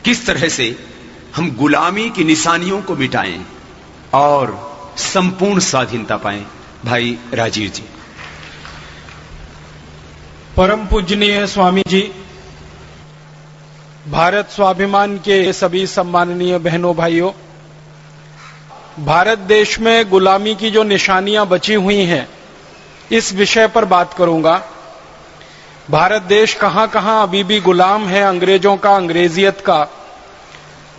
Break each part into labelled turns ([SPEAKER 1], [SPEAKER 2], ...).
[SPEAKER 1] किस तरह से हम गुलामी की निशानियों को मिटाएं और संपूर्ण स्वाधीनता पाएं। भाई राजीव जी।
[SPEAKER 2] परम पूजनीय स्वामी जी, भारत स्वाभिमान के सभी सम्माननीय बहनों भाइयों, भारत देश में गुलामी की जो निशानियां बची हुई हैं, इस विषय पर बात करूंगा। भारत देश कहां कहां अभी भी गुलाम है अंग्रेजों का, अंग्रेजियत का।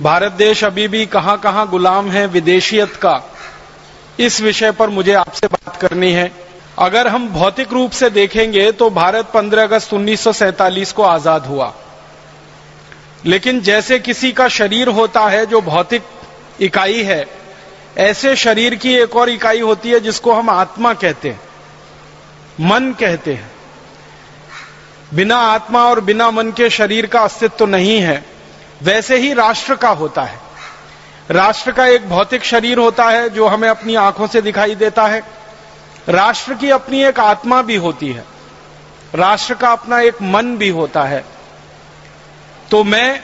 [SPEAKER 2] भारत देश अभी भी कहां कहां गुलाम है विदेशियत का। इस विषय पर मुझे आपसे बात करनी है। अगर हम भौतिक रूप से देखेंगे तो भारत 15 अगस्त 1947 को आजाद हुआ, लेकिन जैसे किसी का शरीर होता है जो भौतिक इकाई है, ऐसे शरीर की एक और इकाई होती है जिसको हम आत्मा कहते हैं, मन कहते हैं। बिना आत्मा और बिना मन के शरीर का अस्तित्व तो नहीं है। वैसे ही राष्ट्र का होता है। राष्ट्र का एक भौतिक शरीर होता है जो हमें अपनी आंखों से दिखाई देता है। राष्ट्र की अपनी एक आत्मा भी होती है। राष्ट्र का अपना एक मन भी होता है। तो मैं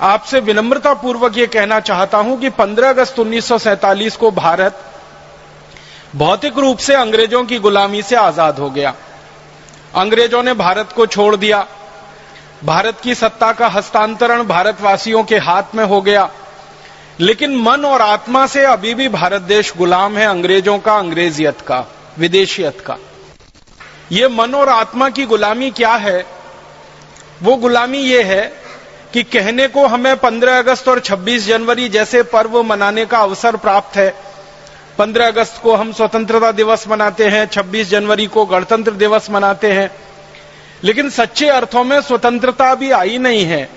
[SPEAKER 2] आपसे विनम्रता पूर्वक ये कहना चाहता हूं कि 15 अगस्त 1947 को भारत भौतिक रूप से अंग्रेजों की गुलामी से आजाद हो गया। अंग्रेजों ने भारत को छोड़ दिया। भारत की सत्ता का हस्तांतरण भारतवासियों के हाथ में हो गया, लेकिन मन और आत्मा से अभी भी भारत देश गुलाम है अंग्रेजों का, अंग्रेजियत का, विदेशियत का। ये मन और आत्मा की गुलामी क्या है? वो गुलामी ये है कि कहने को हमें 15 अगस्त और 26 जनवरी जैसे पर्व मनाने का अवसर प्राप्त है। 15 अगस्त को हम स्वतंत्रता दिवस मनाते हैं, 26 जनवरी को गणतंत्र दिवस मनाते हैं, लेकिन सच्चे अर्थों में स्वतंत्रता भी आई नहीं है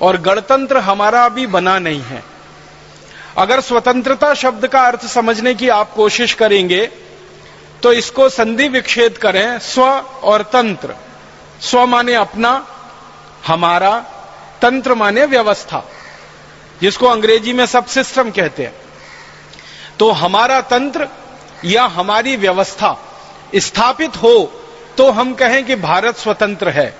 [SPEAKER 2] और गणतंत्र हमारा भी बना नहीं है। अगर स्वतंत्रता शब्द का अर्थ समझने की आप कोशिश करेंगे तो इसको संधि विच्छेद करें, स्व और तंत्र। स्व माने अपना, हमारा, तंत्र माने व्यवस्था, जिसको अंग्रेजी में सब सिस्टम कहते हैं। तो हमारा तंत्र या हमारी व्यवस्था स्थापित हो तो हम कहें कि भारत स्वतंत्र है।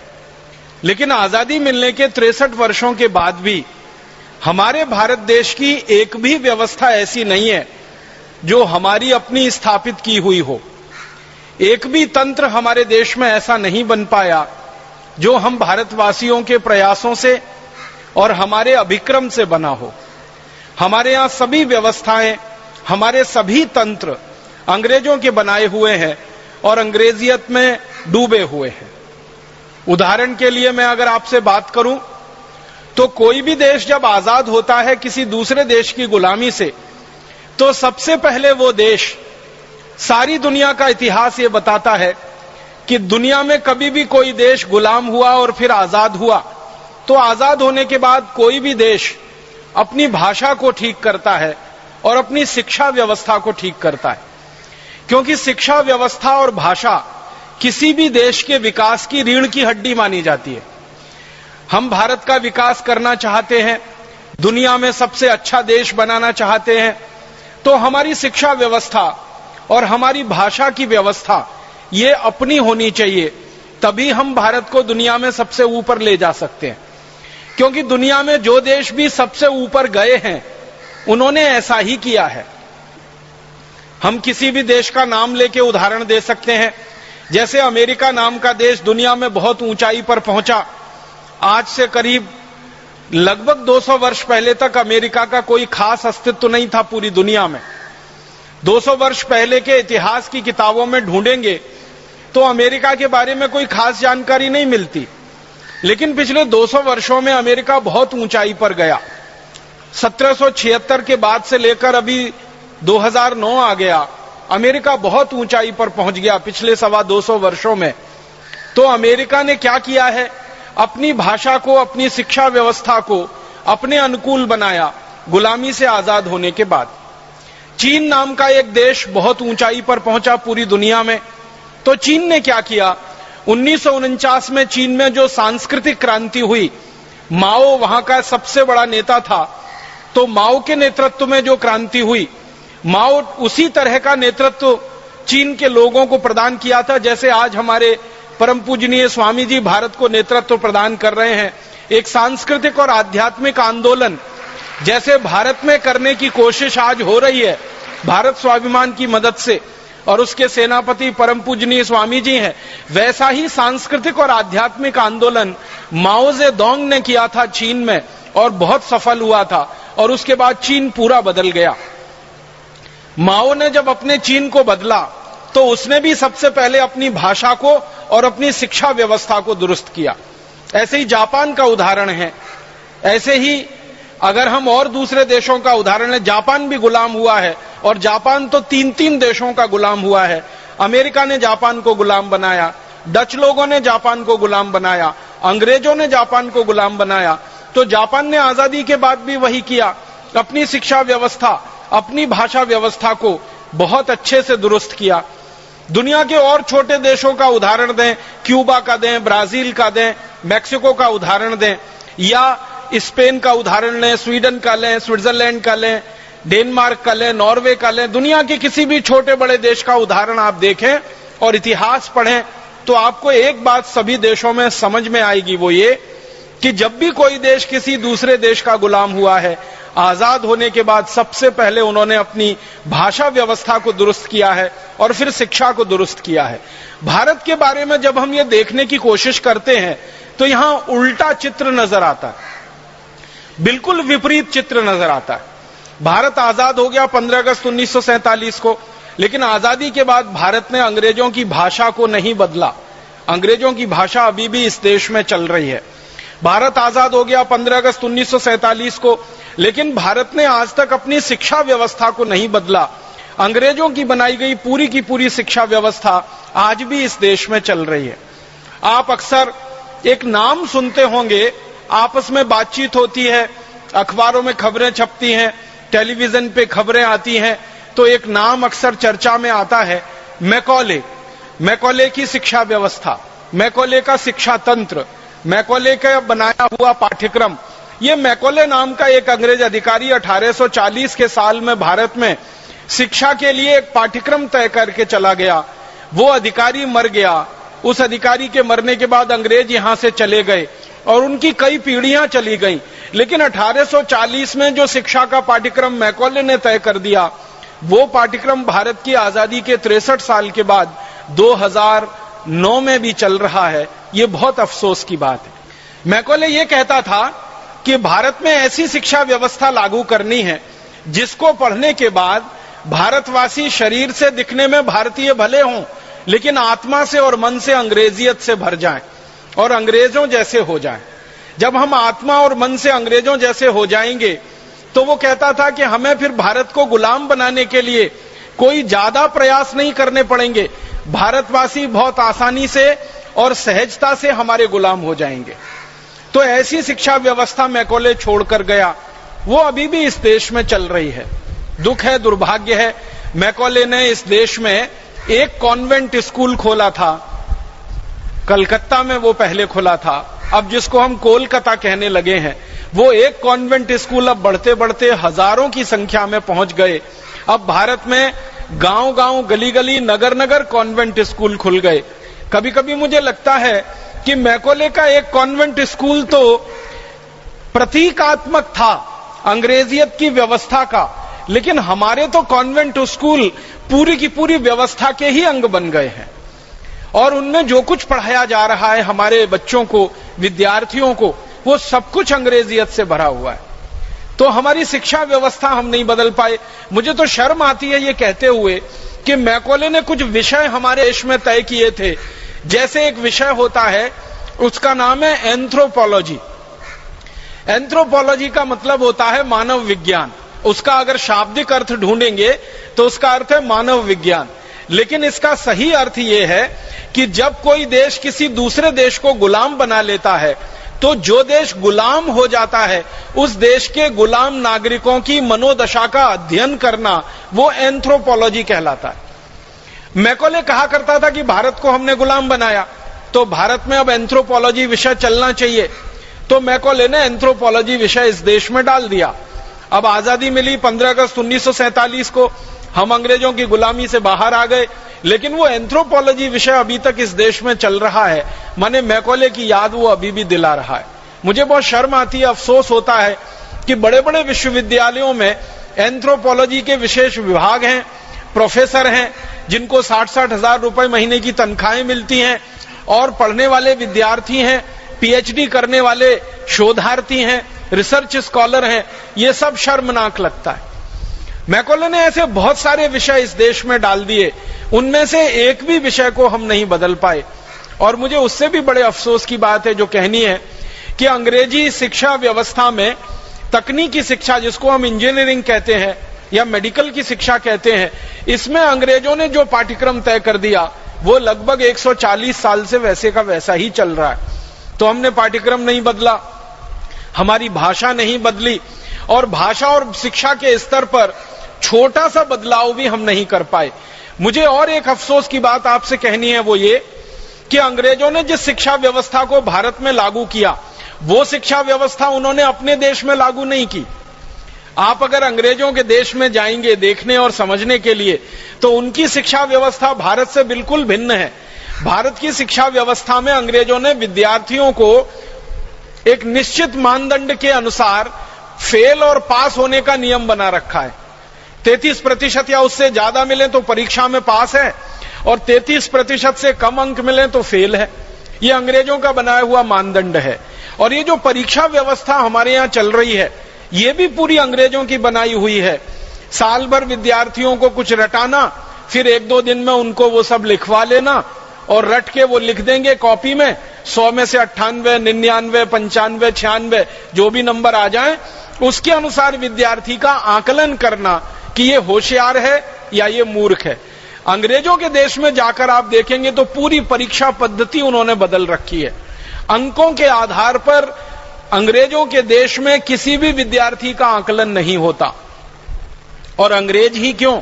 [SPEAKER 2] लेकिन आजादी मिलने के 63 वर्षों के बाद भी हमारे भारत देश की एक भी व्यवस्था ऐसी नहीं है जो हमारी अपनी स्थापित की हुई हो। एक भी तंत्र हमारे देश में ऐसा नहीं बन पाया जो हम भारतवासियों के प्रयासों से और हमारे अभिक्रम से बना हो। हमारे यहां सभी व्यवस्थाएं, हमारे सभी तंत्र अंग्रेजों के बनाए हुए हैं और अंग्रेजियत में डूबे हुए हैं। उदाहरण के लिए मैं अगर आपसे बात करूं तो कोई भी देश जब आजाद होता है किसी दूसरे देश की गुलामी से, तो सबसे पहले वो देश, सारी दुनिया का इतिहास ये बताता है कि दुनिया में कभी भी कोई देश गुलाम हुआ और फिर आजाद हुआ तो आजाद होने के बाद कोई भी देश अपनी भाषा को ठीक करता है और अपनी शिक्षा व्यवस्था को ठीक करता है, क्योंकि शिक्षा व्यवस्था और भाषा किसी भी देश के विकास की रीढ़ की हड्डी मानी जाती है। हम भारत का विकास करना चाहते हैं, दुनिया में सबसे अच्छा देश बनाना चाहते हैं, तो हमारी शिक्षा व्यवस्था और हमारी भाषा की व्यवस्था ये अपनी होनी चाहिए, तभी हम भारत को दुनिया में सबसे ऊपर ले जा सकते हैं। क्योंकि दुनिया में जो देश भी सबसे ऊपर गए हैं उन्होंने ऐसा ही किया है। हम किसी भी देश का नाम लेके उदाहरण दे सकते हैं। जैसे अमेरिका नाम का देश दुनिया में बहुत ऊंचाई पर पहुंचा। आज से करीब लगभग 200 वर्ष पहले तक अमेरिका का कोई खास अस्तित्व नहीं था पूरी दुनिया में। 200 वर्ष पहले के इतिहास की किताबों में ढूंढेंगे तो अमेरिका के बारे में कोई खास जानकारी नहीं मिलती, लेकिन पिछले 200 वर्षों में अमेरिका बहुत ऊंचाई पर गया। 1776 के बाद से लेकर अभी 2009 आ गया, अमेरिका बहुत ऊंचाई पर पहुंच गया पिछले 225 वर्षों में। तो अमेरिका ने क्या किया है? अपनी भाषा को, अपनी शिक्षा व्यवस्था को अपने अनुकूल बनाया गुलामी से आजाद होने के बाद। चीन नाम का एक देश बहुत ऊंचाई पर पहुंचा पूरी दुनिया में। तो चीन ने क्या किया? 1949 में चीन में जो सांस्कृतिक क्रांति हुई, माओ वहां का सबसे बड़ा नेता था, तो माओ के नेतृत्व में जो क्रांति हुई, माओ उसी तरह का नेतृत्व चीन के लोगों को प्रदान किया था जैसे आज हमारे परम पूजनीय स्वामी जी भारत को नेतृत्व प्रदान कर रहे हैं। एक सांस्कृतिक और आध्यात्मिक आंदोलन जैसे भारत में करने की कोशिश आज हो रही है भारत स्वाभिमान की मदद से, और उसके सेनापति परम पूजनीय स्वामी जी हैं, वैसा ही सांस्कृतिक और आध्यात्मिक आंदोलन माओ जेडोंग ने किया था चीन में और बहुत सफल हुआ था, और उसके बाद चीन पूरा बदल गया। माओ ने जब अपने चीन को बदला तो उसने भी सबसे पहले अपनी भाषा को और अपनी शिक्षा व्यवस्था को दुरुस्त किया। ऐसे ही जापान का उदाहरण है। ऐसे ही अगर हम और दूसरे देशों का उदाहरण लें, जापान भी गुलाम हुआ है, और जापान तो 3-3 देशों का गुलाम हुआ है। अमेरिका ने जापान को गुलाम बनाया, डच लोगों ने जापान को गुलाम बनाया, अंग्रेजों ने जापान को गुलाम बनाया। तो जापान ने आजादी के बाद भी वही किया, अपनी शिक्षा व्यवस्था, अपनी भाषा व्यवस्था को बहुत अच्छे से दुरुस्त किया। दुनिया के और छोटे देशों का उदाहरण दें, क्यूबा का दें, ब्राजील का दें, मैक्सिको का उदाहरण दें, या स्पेन का उदाहरण लें, स्वीडन का लें, स्विट्जरलैंड का लें, डेनमार्क का लें, नॉर्वे का लें, दुनिया के किसी भी छोटे बड़े देश का उदाहरण आप देखें और इतिहास पढ़ें तो आपको एक बात सभी देशों में समझ में आएगी, वो ये कि जब भी कोई देश किसी दूसरे देश का गुलाम हुआ है, आजाद होने के बाद सबसे पहले उन्होंने अपनी भाषा व्यवस्था को दुरुस्त किया है और फिर शिक्षा को दुरुस्त किया है। भारत के बारे में जब हम ये देखने की कोशिश करते हैं तो यहां उल्टा चित्र नजर आता है, बिल्कुल विपरीत चित्र नजर आता है। भारत आजाद हो गया 15 अगस्त 1947 को, लेकिन आजादी के बाद भारत ने अंग्रेजों की भाषा को नहीं बदला। अंग्रेजों की भाषा अभी भी इस देश में चल रही है। भारत आजाद हो गया 15 अगस्त 1947 को, लेकिन भारत ने आज तक अपनी शिक्षा व्यवस्था को नहीं बदला। अंग्रेजों की बनाई गई पूरी की पूरी शिक्षा व्यवस्था आज भी इस देश में चल रही है। आप अक्सर एक नाम सुनते होंगे, आपस में बातचीत होती है, अखबारों में खबरें छपती हैं, टेलीविजन पे खबरें आती हैं, तो एक नाम अक्सर चर्चा में आता है, मैकॉले। मैकॉले की शिक्षा व्यवस्था, मैकॉले का शिक्षा तंत्र, मैकॉले का बनाया हुआ पाठ्यक्रम। ये मैकॉले नाम का एक अंग्रेज अधिकारी 1840 के साल में भारत में शिक्षा के लिए एक पाठ्यक्रम तय करके चला गया। वो अधिकारी मर गया। उस अधिकारी के मरने के बाद अंग्रेज यहां से चले गए और उनकी कई पीढ़ियां चली गईं, लेकिन 1840 में जो शिक्षा का पाठ्यक्रम मैकॉले ने तय कर दिया, वो पाठ्यक्रम भारत की आजादी के 63 साल के बाद 2009 में भी चल रहा है। ये बहुत अफसोस की बात है। मैकॉले ये कहता था कि भारत में ऐसी शिक्षा व्यवस्था लागू करनी है जिसको पढ़ने के बाद भारतवासी शरीर से दिखने में भारतीय भले हों, लेकिन आत्मा से और मन से अंग्रेजियत से भर जाएं और अंग्रेजों जैसे हो जाएं। जब हम आत्मा और मन से अंग्रेजों जैसे हो जाएंगे तो वो कहता था कि हमें फिर भारत को गुलाम बनाने के लिए कोई ज्यादा प्रयास नहीं करने पड़ेंगे, भारतवासी बहुत आसानी से और सहजता से हमारे गुलाम हो जाएंगे। तो ऐसी शिक्षा व्यवस्था मैकॉले छोड़कर गया, वो अभी भी इस देश में चल रही है। दुख है, दुर्भाग्य है, मैकॉले ने इस देश में एक कॉन्वेंट स्कूल खोला था, कलकत्ता में वो पहले खुला था, अब जिसको हम कोलकाता कहने लगे हैं। वो एक कॉन्वेंट स्कूल अब बढ़ते बढ़ते हजारों की संख्या में पहुंच गए। अब भारत में गांव-गांव, गली-गली, नगर-नगर कॉन्वेंट स्कूल खुल गए। कभी कभी मुझे लगता है कि मैकॉले का एक कॉन्वेंट स्कूल तो प्रतीकात्मक था अंग्रेजियत की व्यवस्था का, लेकिन हमारे तो कॉन्वेंट स्कूल पूरी की पूरी व्यवस्था के ही अंग बन गए हैं और उनमें जो कुछ पढ़ाया जा रहा है हमारे बच्चों को, विद्यार्थियों को, वो सब कुछ अंग्रेजियत से भरा हुआ है। तो हमारी शिक्षा व्यवस्था हम नहीं बदल पाए। मुझे तो शर्म आती है ये कहते हुए कि मैकॉले ने कुछ विषय हमारे देश में तय किए थे। जैसे एक विषय होता है, उसका नाम है एंथ्रोपोलॉजी। एंथ्रोपोलॉजी का मतलब होता है मानव विज्ञान। उसका अगर शाब्दिक अर्थ ढूंढेंगे तो उसका अर्थ है मानव विज्ञान, लेकिन इसका सही अर्थ यह है कि जब कोई देश किसी दूसरे देश को गुलाम बना लेता है तो जो देश गुलाम हो जाता है उस देश के गुलाम नागरिकों की मनोदशा का अध्ययन करना, वो एंथ्रोपोलॉजी कहलाता है। मैकॉले कहा करता था कि भारत को हमने गुलाम बनाया तो भारत में अब एंथ्रोपोलॉजी विषय चलना चाहिए, तो मैकॉले ने एंथ्रोपोलॉजी विषय इस देश में डाल दिया। अब आजादी मिली 15 अगस्त 1947 को, हम अंग्रेजों की गुलामी से बाहर आ गए, लेकिन वो एंथ्रोपोलॉजी विषय अभी तक इस देश में चल रहा है। माने मैकॉले की याद वो अभी भी दिला रहा है। मुझे बहुत शर्म आती है, अफसोस होता है कि बड़े बड़े विश्वविद्यालयों में एंथ्रोपोलॉजी के विशेष विभाग हैं, प्रोफेसर हैं जिनको 60-60 हजार रुपए महीने की तनख्वाहें मिलती हैं, और पढ़ने वाले विद्यार्थी हैं, पीएचडी करने वाले शोधार्थी हैं, रिसर्च स्कॉलर हैं। ये सब शर्मनाक लगता है। मैकॉले ने ऐसे बहुत सारे विषय इस देश में डाल दिए, उनमें से एक भी विषय को हम नहीं बदल पाए। और मुझे उससे भी बड़े अफसोस की बात है जो कहनी है कि अंग्रेजी शिक्षा व्यवस्था में तकनीकी शिक्षा, जिसको हम इंजीनियरिंग कहते हैं या मेडिकल की शिक्षा कहते हैं, इसमें अंग्रेजों ने जो पाठ्यक्रम तय कर दिया वो लगभग 140 साल से वैसे का वैसा ही चल रहा है। तो हमने पाठ्यक्रम नहीं बदला, हमारी भाषा नहीं बदली, और भाषा और शिक्षा के स्तर पर छोटा सा बदलाव भी हम नहीं कर पाए। मुझे और एक अफसोस की बात आपसे कहनी है, वो ये कि अंग्रेजों ने जिस शिक्षा व्यवस्था को भारत में लागू किया, वो शिक्षा व्यवस्था उन्होंने अपने देश में लागू नहीं की। आप अगर अंग्रेजों के देश में जाएंगे देखने और समझने के लिए, तो उनकी शिक्षा व्यवस्था भारत से बिल्कुल भिन्न है। भारत की शिक्षा व्यवस्था में अंग्रेजों ने विद्यार्थियों को एक निश्चित मानदंड के अनुसार फेल और पास होने का नियम बना रखा है। 33% या उससे ज्यादा मिले तो परीक्षा में पास है, और 33% से कम अंक मिले तो फेल है। ये अंग्रेजों का बनाया हुआ मानदंड है। और ये जो परीक्षा व्यवस्था हमारे यहां चल रही है, ये भी पूरी अंग्रेजों की बनाई हुई है। साल भर विद्यार्थियों को कुछ रटाना, फिर 1-2 दिन में उनको वो सब लिखवा लेना, और रट के वो लिख देंगे कॉपी में। 100 में से 98, 99, 95, 96 जो भी नंबर आ जाए, उसके अनुसार विद्यार्थी का आकलन करना कि ये होशियार है या ये मूर्ख है। अंग्रेजों के देश में जाकर आप देखेंगे तो पूरी परीक्षा पद्धति उन्होंने बदल रखी है। अंकों के आधार पर अंग्रेजों के देश में किसी भी विद्यार्थी का आकलन नहीं होता। और अंग्रेज ही क्यों,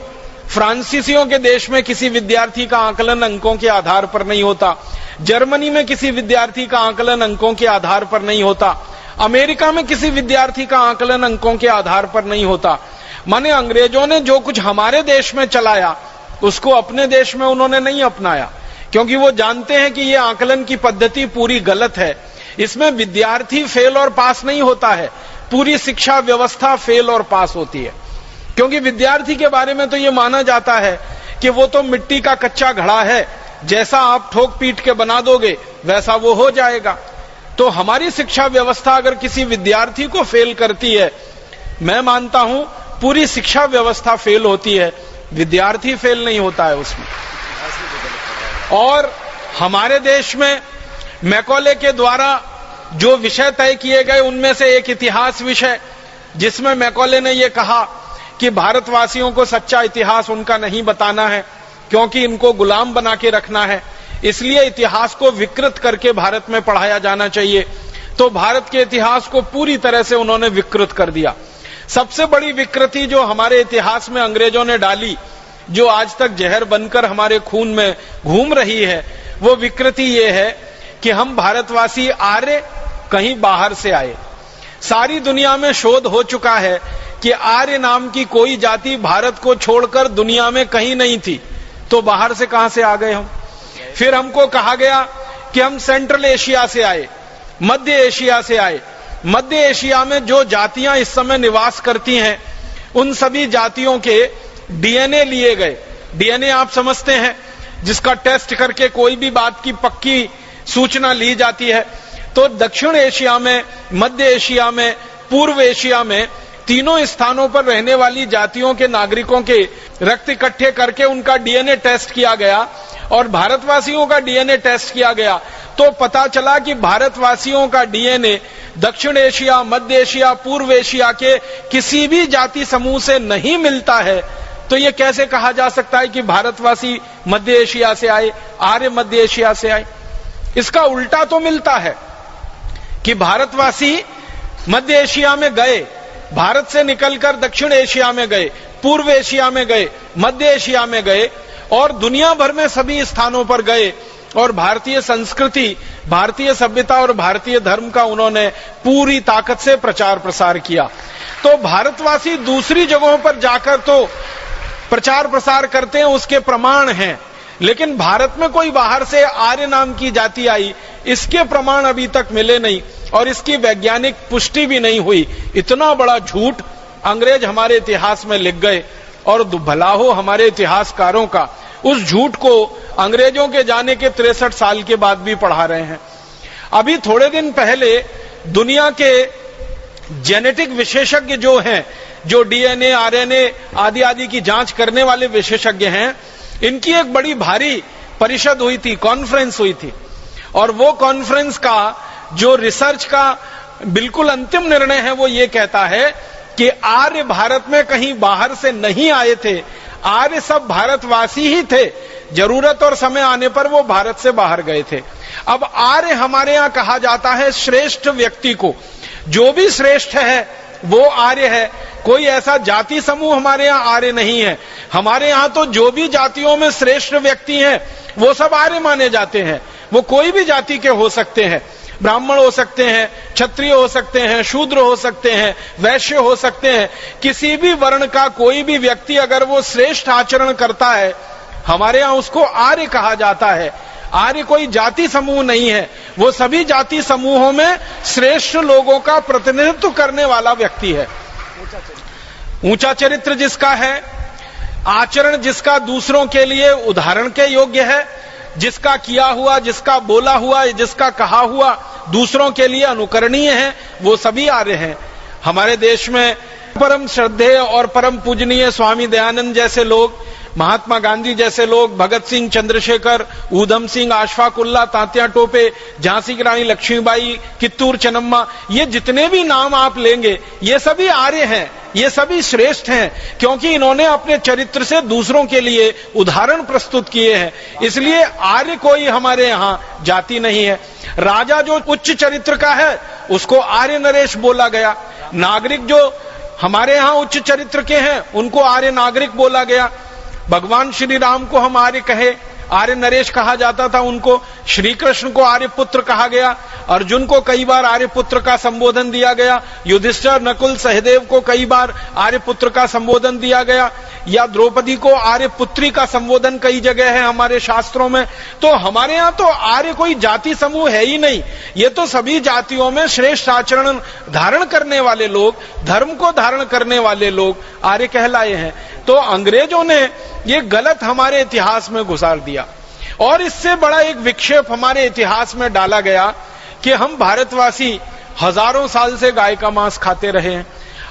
[SPEAKER 2] फ्रांसीसियों के देश में किसी विद्यार्थी का आकलन अंकों के आधार पर नहीं होता। जर्मनी में किसी विद्यार्थी का आकलन अंकों के आधार पर नहीं होता। अमेरिका में किसी विद्यार्थी का आकलन अंकों के आधार पर नहीं होता। माने अंग्रेजों ने जो कुछ हमारे देश में चलाया, उसको अपने देश में उन्होंने नहीं अपनाया, क्योंकि वो जानते हैं कि ये आकलन की पद्धति पूरी गलत है। इसमें विद्यार्थी फेल और पास नहीं होता है, पूरी शिक्षा व्यवस्था फेल और पास होती है। क्योंकि विद्यार्थी के बारे में तो ये माना जाता है कि वो तो मिट्टी का कच्चा घड़ा है, जैसा आप ठोक पीट के बना दोगे वैसा वो हो जाएगा। तो हमारी शिक्षा व्यवस्था अगर किसी विद्यार्थी को फेल करती है, मैं मानता हूं पूरी शिक्षा व्यवस्था फेल होती है, विद्यार्थी फेल नहीं होता है उसमें। और हमारे देश में मैकॉले के द्वारा जो विषय तय किए गए, उनमें से एक इतिहास विषय, जिसमें मैकॉले ने यह कहा कि भारतवासियों को सच्चा इतिहास उनका नहीं बताना है, क्योंकि इनको गुलाम बना के रखना है, इसलिए इतिहास को विकृत करके भारत में पढ़ाया जाना चाहिए। तो भारत के इतिहास को पूरी तरह से उन्होंने विकृत कर दिया। सबसे बड़ी विकृति जो हमारे इतिहास में अंग्रेजों ने डाली, जो आज तक जहर बनकर हमारे खून में घूम रही है, वो विकृति ये है कि हम भारतवासी आर्य कहीं बाहर से आए। सारी दुनिया में शोध हो चुका है कि आर्य नाम की कोई जाति भारत को छोड़कर दुनिया में कहीं नहीं थी, तो बाहर से कहां से आ गए हम। फिर हमको कहा गया कि हम सेंट्रल एशिया से आए, मध्य एशिया से आए। मध्य एशिया में जो जातियां इस समय निवास करती हैं, उन सभी जातियों के डीएनए लिए गए। डीएनए आप समझते हैं, जिसका टेस्ट करके कोई भी बात की पक्की सूचना ली जाती है। तो दक्षिण एशिया में, मध्य एशिया में, पूर्व एशिया में, तीनों स्थानों पर रहने वाली जातियों के नागरिकों के रक्त इकट्ठे करके उनका डीएनए टेस्ट किया गया, और भारतवासियों का डीएनए टेस्ट किया गया। तो पता चला कि भारतवासियों का डीएनए दक्षिण एशिया, मध्य एशिया, पूर्व एशिया के किसी भी जाति समूह से नहीं मिलता है। तो ये कैसे कहा जा सकता है कि भारतवासी मध्य एशिया से आए, आर्य मध्य एशिया से आए? इसका उल्टा तो मिलता है कि भारतवासी मध्य एशिया में गए, भारत से निकलकर दक्षिण एशिया में गए, पूर्व एशिया में गए, मध्य एशिया में गए, और दुनिया भर में सभी स्थानों पर गए, और भारतीय संस्कृति, भारतीय सभ्यता और भारतीय धर्म का उन्होंने पूरी ताकत से प्रचार प्रसार किया। तो भारतवासी दूसरी जगहों पर जाकर तो प्रचार प्रसार करते हैं, उसके प्रमाण हैं, लेकिन भारत में कोई बाहर से आर्य नाम की जाति आई, इसके प्रमाण अभी तक मिले नहीं। और इसकी वैज्ञानिक पुष्टि भी नहीं हुई। इतना बड़ा झूठ अंग्रेज हमारे इतिहास में लिख गए और भला हो हमारे इतिहासकारों का उस झूठ को अंग्रेजों के जाने के 63 साल के बाद भी पढ़ा रहे हैं। अभी थोड़े दिन पहले दुनिया के जेनेटिक विशेषज्ञ जो हैं, जो डीएनए, आरएनए आदि आदि की जांच करने वाले विशेषज्ञ हैं, इनकी एक बड़ी भारी परिषद हुई थी, कॉन्फ्रेंस हुई थी। और वो कॉन्फ्रेंस का जो रिसर्च का बिल्कुल अंतिम निर्णय है वो ये कहता है कि आर्य भारत में कहीं बाहर से नहीं आए थे, आर्य सब भारतवासी ही थे, जरूरत और समय आने पर वो भारत से बाहर गए थे। अब आर्य हमारे यहां कहा जाता है श्रेष्ठ व्यक्ति को, जो भी श्रेष्ठ है वो आर्य है। कोई ऐसा जाति समूह हमारे यहां आर्य नहीं है। हमारे यहां तो जो भी जातियों में श्रेष्ठ व्यक्ति हैं वो सब आर्य माने जाते हैं। वो कोई भी जाति के हो सकते हैं, ब्राह्मण हो सकते हैं, क्षत्रिय हो सकते हैं, शूद्र हो सकते हैं, वैश्य हो सकते हैं। किसी भी वर्ण का कोई भी व्यक्ति अगर वो श्रेष्ठ आचरण करता है, हमारे यहां उसको आर्य कहा जाता है। आर्य कोई जाति समूह नहीं है, वो सभी जाति समूहों में श्रेष्ठ लोगों का प्रतिनिधित्व करने वाला व्यक्ति है। ऊंचा चरित्र जिसका है, आचरण जिसका दूसरों के लिए उदाहरण के योग्य है, जिसका किया हुआ, जिसका बोला हुआ, जिसका कहा हुआ दूसरों के लिए अनुकरणीय है, वो सभी आर्य हैं। हमारे देश में परम श्रद्धेय और परम पूजनीय स्वामी दयानंद जैसे लोग, महात्मा गांधी जैसे लोग, भगत सिंह, चंद्रशेखर, ऊधम सिंह, अशफाक उल्लाह, तात्या टोपे, झांसी की रानी लक्ष्मीबाई, कित्तूर चन्नम्मा, ये जितने भी नाम आप लेंगे ये सभी आर्य हैं, ये सभी श्रेष्ठ हैं, क्योंकि इन्होंने अपने चरित्र से दूसरों के लिए उदाहरण प्रस्तुत किए हैं। इसलिए आर्य कोई हमारे यहाँ जाति नहीं है। राजा जो उच्च चरित्र का है उसको आर्य नरेश बोला गया। नागरिक जो हमारे यहाँ उच्च चरित्र के हैं उनको आर्य नागरिक बोला गया। भगवान श्री राम को हम आर्य कहे, आर्य नरेश कहा जाता था उनको। श्री कृष्ण को आर्य पुत्र कहा गया, अर्जुन को कई बार आर्य पुत्र का संबोधन दिया गया, युधिष्ठिर, नकुल, सहदेव को कई बार आर्य पुत्र का संबोधन दिया गया, या द्रौपदी को आर्य पुत्री का संबोधन कई जगह है हमारे शास्त्रों में। तो हमारे यहाँ तो आर्य कोई जाति समूह है ही नहीं, ये तो सभी जातियों में श्रेष्ठ आचरण धारण करने वाले लोग, धर्म को धारण करने वाले लोग आर्य कहलाए हैं। तो अंग्रेजों ने ये गलत हमारे इतिहास में घुसार दिया और इससे बड़ा एक विक्षेप हमारे इतिहास में डाला गया कि हम भारतवासी हजारों साल से गाय का मांस खाते रहे हैं।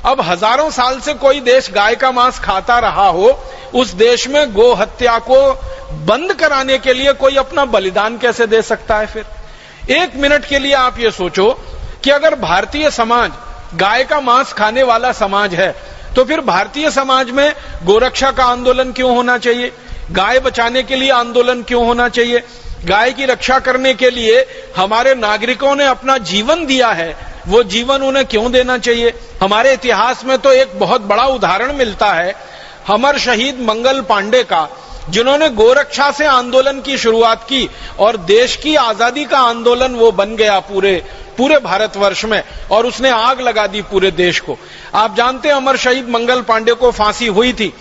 [SPEAKER 2] अब हजारों साल से कोई देश गाय का मांस खाता रहा हो, उस देश में गो हत्या को बंद कराने के लिए कोई अपना बलिदान कैसे दे सकता है? फिर एक मिनट के लिए आप ये सोचो कि अगर भारतीय समाज गाय का मांस खाने वाला समाज है तो फिर भारतीय समाज में गोरक्षा का आंदोलन क्यों होना चाहिए? गाय बचाने के लिए आंदोलन क्यों होना चाहिए? गाय की रक्षा करने के लिए हमारे नागरिकों ने अपना जीवन दिया है, वो जीवन उन्हें क्यों देना चाहिए? हमारे इतिहास में तो एक बहुत बड़ा उदाहरण मिलता है अमर शहीद मंगल पांडे का, जिन्होंने गोरक्षा से आंदोलन की शुरुआत की और देश की आजादी का आंदोलन वो बन गया पूरे भारतवर्ष में, और उसने आग लगा दी पूरे देश को। आप जानते हैं अमर शहीद मंगल पांडे को फांसी हुई थी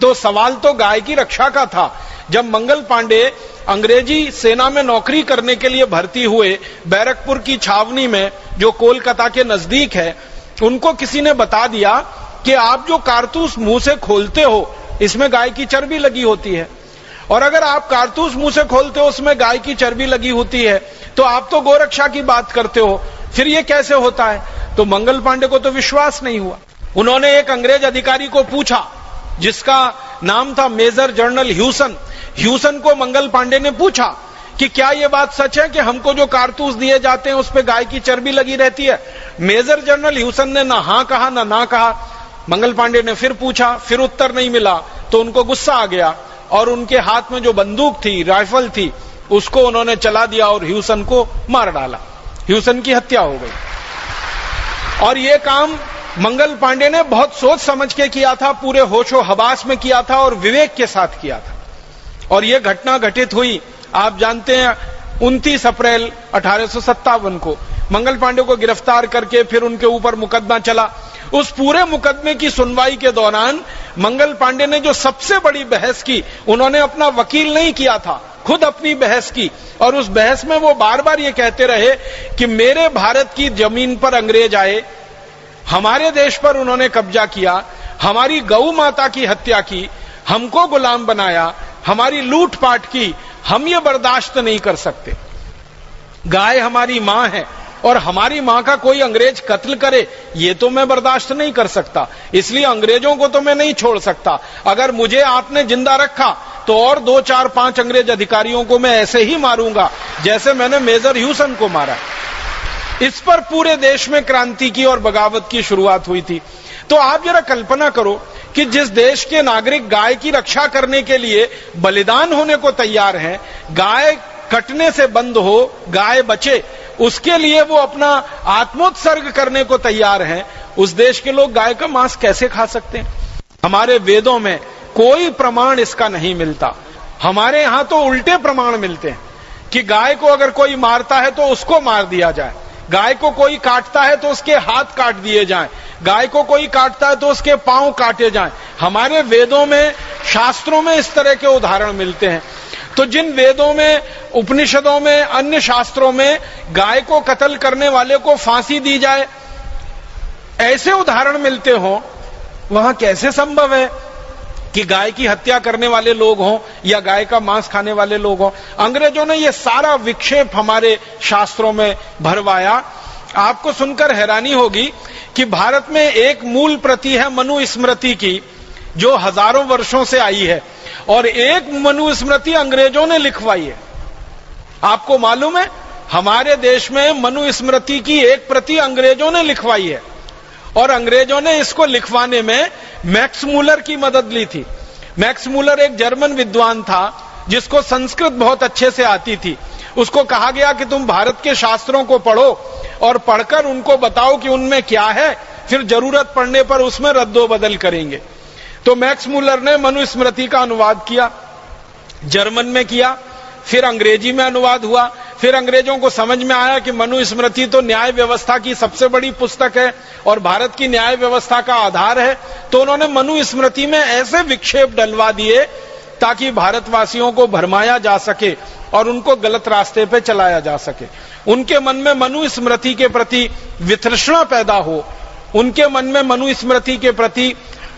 [SPEAKER 2] तो सवाल तो गाय की रक्षा का था। जब मंगल पांडे अंग्रेजी सेना में नौकरी करने के लिए भर्ती हुए, बैरकपुर की छावनी में जो कोलकाता के नजदीक है, उनको किसी ने बता दिया कि आप जो कारतूस मुंह से खोलते हो इसमें गाय की चर्बी लगी होती है, और अगर आप कारतूस मुंह से खोलते हो उसमें गाय की चर्बी लगी होती है तो आप तो गोरक्षा की बात करते हो, फिर ये कैसे होता है? तो मंगल पांडे को तो विश्वास नहीं हुआ। उन्होंने एक अंग्रेज अधिकारी को पूछा जिसका नाम था मेजर जनरल ह्यूसन को मंगल पांडे ने पूछा कि क्या यह बात सच है कि हमको जो कारतूस दिए जाते हैं उस पे गाय की चर्बी लगी रहती है? मेजर जनरल ह्यूसन ने ना हाँ कहा ना ना कहा। मंगल पांडे ने फिर पूछा, फिर उत्तर नहीं मिला तो उनको गुस्सा आ गया और उनके हाथ में जो बंदूक थी, राइफल थी, उसको उन्होंने चला दिया और ह्यूसन को मार डाला। ह्यूसन की हत्या हो गई। और ये काम मंगल पांडे ने बहुत सोच समझ के किया था, पूरे होशो हवास में किया था और विवेक के साथ किया था। और ये घटना घटित हुई, आप जानते हैं, 29 अप्रैल 1857 को मंगल पांडे को गिरफ्तार करके फिर उनके ऊपर मुकदमा चला। उस पूरे मुकदमे की सुनवाई के दौरान मंगल पांडे ने जो सबसे बड़ी बहस की, उन्होंने अपना वकील नहीं किया था, खुद अपनी बहस की, और उस बहस में वो बार बार ये कहते रहे कि मेरे भारत की जमीन पर अंग्रेज आए, हमारे देश पर उन्होंने कब्जा किया, हमारी गौ माता की हत्या की, हमको गुलाम बनाया, हमारी लूटपाट की, हम ये बर्दाश्त नहीं कर सकते। गाय हमारी मां है और हमारी मां का कोई अंग्रेज कत्ल करे, ये तो मैं बर्दाश्त नहीं कर सकता, इसलिए अंग्रेजों को तो मैं नहीं छोड़ सकता। अगर मुझे आपने जिंदा रखा तो और 2, 4, 5 अंग्रेज अधिकारियों को मैं ऐसे ही मारूंगा जैसे मैंने मेजर ह्यूसन को मारा। इस पर पूरे देश में क्रांति की और बगावत की शुरुआत हुई थी। तो आप जरा कल्पना करो कि जिस देश के नागरिक गाय की रक्षा करने के लिए बलिदान होने को तैयार हैं, गाय कटने से बंद हो, गाय बचे, उसके लिए वो अपना आत्मोत्सर्ग करने को तैयार हैं, उस देश के लोग गाय का मांस कैसे खा सकते हैं? हमारे वेदों में कोई प्रमाण इसका नहीं मिलता। हमारे यहां तो उल्टे प्रमाण मिलते हैं कि गाय को अगर कोई मारता है तो उसको मार दिया जाए, गाय को कोई काटता है तो उसके हाथ काट दिए जाएं, गाय को कोई काटता है तो उसके पांव काटे जाएं। हमारे वेदों में, शास्त्रों में इस तरह के उदाहरण मिलते हैं। तो जिन वेदों में, उपनिषदों में, अन्य शास्त्रों में गाय को कत्ल करने वाले को फांसी दी जाए, ऐसे उदाहरण मिलते हों, वहां कैसे संभव है कि गाय की हत्या करने वाले लोग हों या गाय का मांस खाने वाले लोग हों? अंग्रेजों ने यह सारा विक्षेप हमारे शास्त्रों में भरवाया। आपको सुनकर हैरानी होगी कि भारत में एक मूल प्रति है मनुस्मृति की, जो हजारों वर्षों से आई है, और एक मनुस्मृति अंग्रेजों ने लिखवाई है। आपको मालूम है, हमारे देश में मनुस्मृति की एक प्रति अंग्रेजों ने लिखवाई है, और अंग्रेजों ने इसको लिखवाने में मैक्स मूलर की मदद ली थी। मैक्स मूलर एक जर्मन विद्वान था जिसको संस्कृत बहुत अच्छे से आती थी। उसको कहा गया कि तुम भारत के शास्त्रों को पढ़ो और पढ़कर उनको बताओ कि उनमें क्या है, फिर जरूरत पड़ने पर उसमें रद्दो बदल करेंगे। तो मैक्स मूलर ने मनुस्मृति का अनुवाद किया, जर्मन में किया, फिर अंग्रेजी में अनुवाद हुआ। फिर अंग्रेजों को समझ में आया कि मनुस्मृति तो न्याय व्यवस्था की सबसे बड़ी पुस्तक है और भारत की न्याय व्यवस्था का आधार है। तो उन्होंने मनुस्मृति में ऐसे विक्षेप डलवा दिए ताकि भारतवासियों को भरमाया जा सके और उनको गलत रास्ते पे चलाया जा सके। उनके मन में मनुस्मृति के प्रति वितृष्णा पैदा हो, उनके मन में मनुस्मृति के प्रति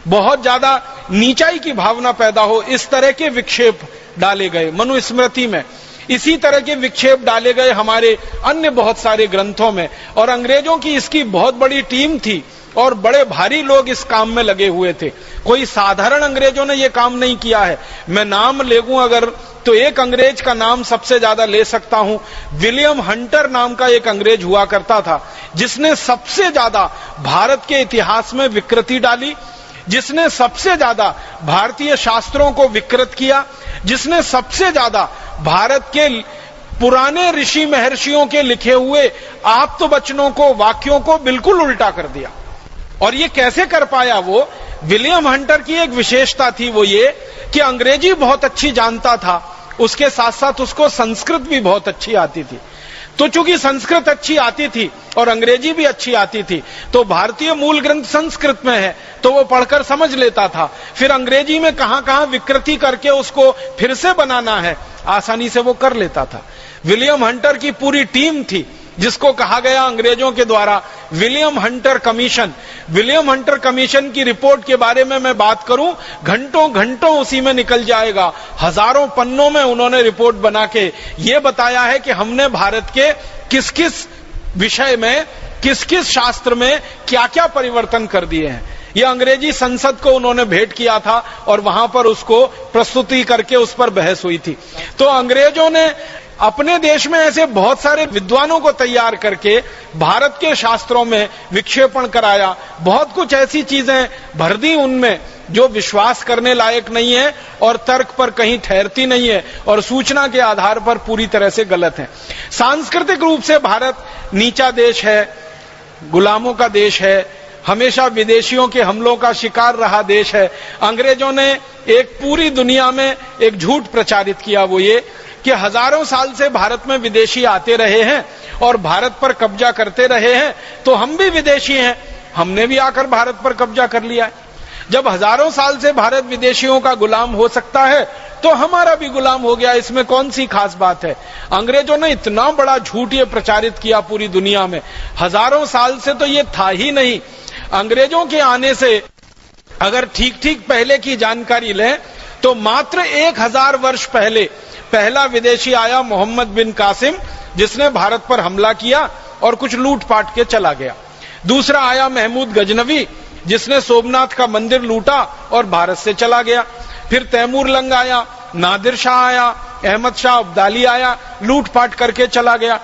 [SPEAKER 2] बहुत ज्यादा नीचाई की भावना पैदा हो, इस तरह के विक्षेप डाले गए मनुस्मृति में। इसी तरह के विक्षेप डाले गए हमारे अन्य बहुत सारे ग्रंथों में, और अंग्रेजों की इसकी बहुत बड़ी टीम थी और बड़े भारी लोग इस काम में लगे हुए थे। कोई साधारण अंग्रेजों ने यह काम नहीं किया है। मैं नाम ले लूं अगर, तो एक अंग्रेज का नाम सबसे ज्यादा ले सकता हूं। विलियम हंटर नाम का एक अंग्रेज हुआ करता था, जिसने सबसे ज्यादा भारत के इतिहास में विकृति डाली, जिसने सबसे ज्यादा भारतीय शास्त्रों को विकृत किया, जिसने सबसे ज्यादा भारत के पुराने ऋषि महर्षियों के लिखे हुए आप्त वचनों को, वाक्यों को बिल्कुल उल्टा कर दिया। और ये कैसे कर पाया वो? विलियम हंटर की एक विशेषता थी, वो ये कि अंग्रेजी बहुत अच्छी जानता था, उसके साथ साथ उसको संस्कृत भी बहुत अच्छी आती थी। तो चूंकि संस्कृत अच्छी आती थी और अंग्रेजी भी अच्छी आती थी, तो भारतीय मूल ग्रंथ संस्कृत में है तो वो पढ़कर समझ लेता था। फिर अंग्रेजी में कहां कहां विकृति करके उसको फिर से बनाना है, आसानी से वो कर लेता था। विलियम हंटर की पूरी टीम थी, जिसको कहा गया अंग्रेजों के द्वारा William Hunter commission. William Hunter commission की रिपोर्ट के बारे में मैं बात करूं, घंटों घंटों उसी में निकल जाएगा। हजारों पन्नों में उन्होंने रिपोर्ट बना के ये बताया है कि हमने भारत के किस किस विषय में, किस किस शास्त्र में क्या क्या परिवर्तन कर दिए हैं। यह अंग्रेजी संसद को उन्होंने भेंट किया था और वहां पर उसको प्रस्तुति करके उस पर बहस हुई थी। तो अंग्रेजों ने अपने देश में ऐसे बहुत सारे विद्वानों को तैयार करके भारत के शास्त्रों में विक्षेपण कराया। बहुत कुछ ऐसी चीजें भर दी उनमें जो विश्वास करने लायक नहीं है और तर्क पर कहीं ठहरती नहीं है और सूचना के आधार पर पूरी तरह से गलत है। सांस्कृतिक रूप से भारत नीचा देश है, गुलामों का देश है, हमेशा विदेशियों के हमलों का शिकार रहा देश है। अंग्रेजों ने एक पूरी दुनिया में एक झूठ प्रचारित किया, वो ये कि हजारों साल से भारत में विदेशी आते रहे हैं और भारत पर कब्जा करते रहे हैं, तो हम भी विदेशी हैं, हमने भी आकर भारत पर कब्जा कर लिया है। जब हजारों साल से भारत विदेशियों का गुलाम हो सकता है तो हमारा भी गुलाम हो गया, इसमें कौन सी खास बात है। अंग्रेजों ने इतना बड़ा झूठ ये प्रचारित किया पूरी दुनिया में, हजारों साल से तो ये था ही नहीं। अंग्रेजों के आने से अगर ठीक ठीक पहले की जानकारी लें तो मात्र 1000 वर्ष पहले पहला विदेशी आया मोहम्मद बिन कासिम, जिसने भारत पर हमला किया और कुछ लूटपाट के चला गया। दूसरा आया महमूद गजनवी, जिसने सोमनाथ का मंदिर लूटा और भारत से चला गया। फिर तैमूर लंग आया, नादिर शाह आया, अहमद शाह अब्दाली आया, लूटपाट करके चला गया।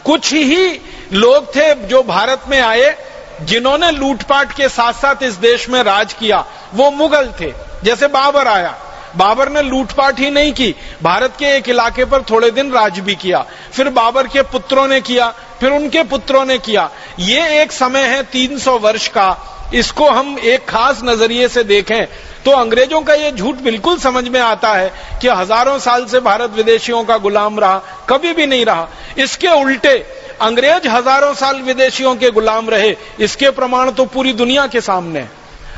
[SPEAKER 2] कुछ ही लोग थे जो भारत में आए जिन्होंने लूटपाट के साथ साथ इस देश में राज किया, वो मुगल थे। जैसे बाबर आया, बाबर ने लूटपाट ही नहीं की, भारत के एक इलाके पर थोड़े दिन राज भी किया, फिर बाबर के पुत्रों ने किया, फिर उनके पुत्रों ने किया। ये एक समय है 300 वर्ष का, इसको हम एक खास नजरिए से देखें तो अंग्रेजों का ये झूठ बिल्कुल समझ में आता है कि हजारों साल से भारत विदेशियों का गुलाम रहा, कभी भी नहीं रहा। इसके उल्टे अंग्रेज हजारों साल विदेशियों के गुलाम रहे, इसके प्रमाण तो पूरी दुनिया के सामने है।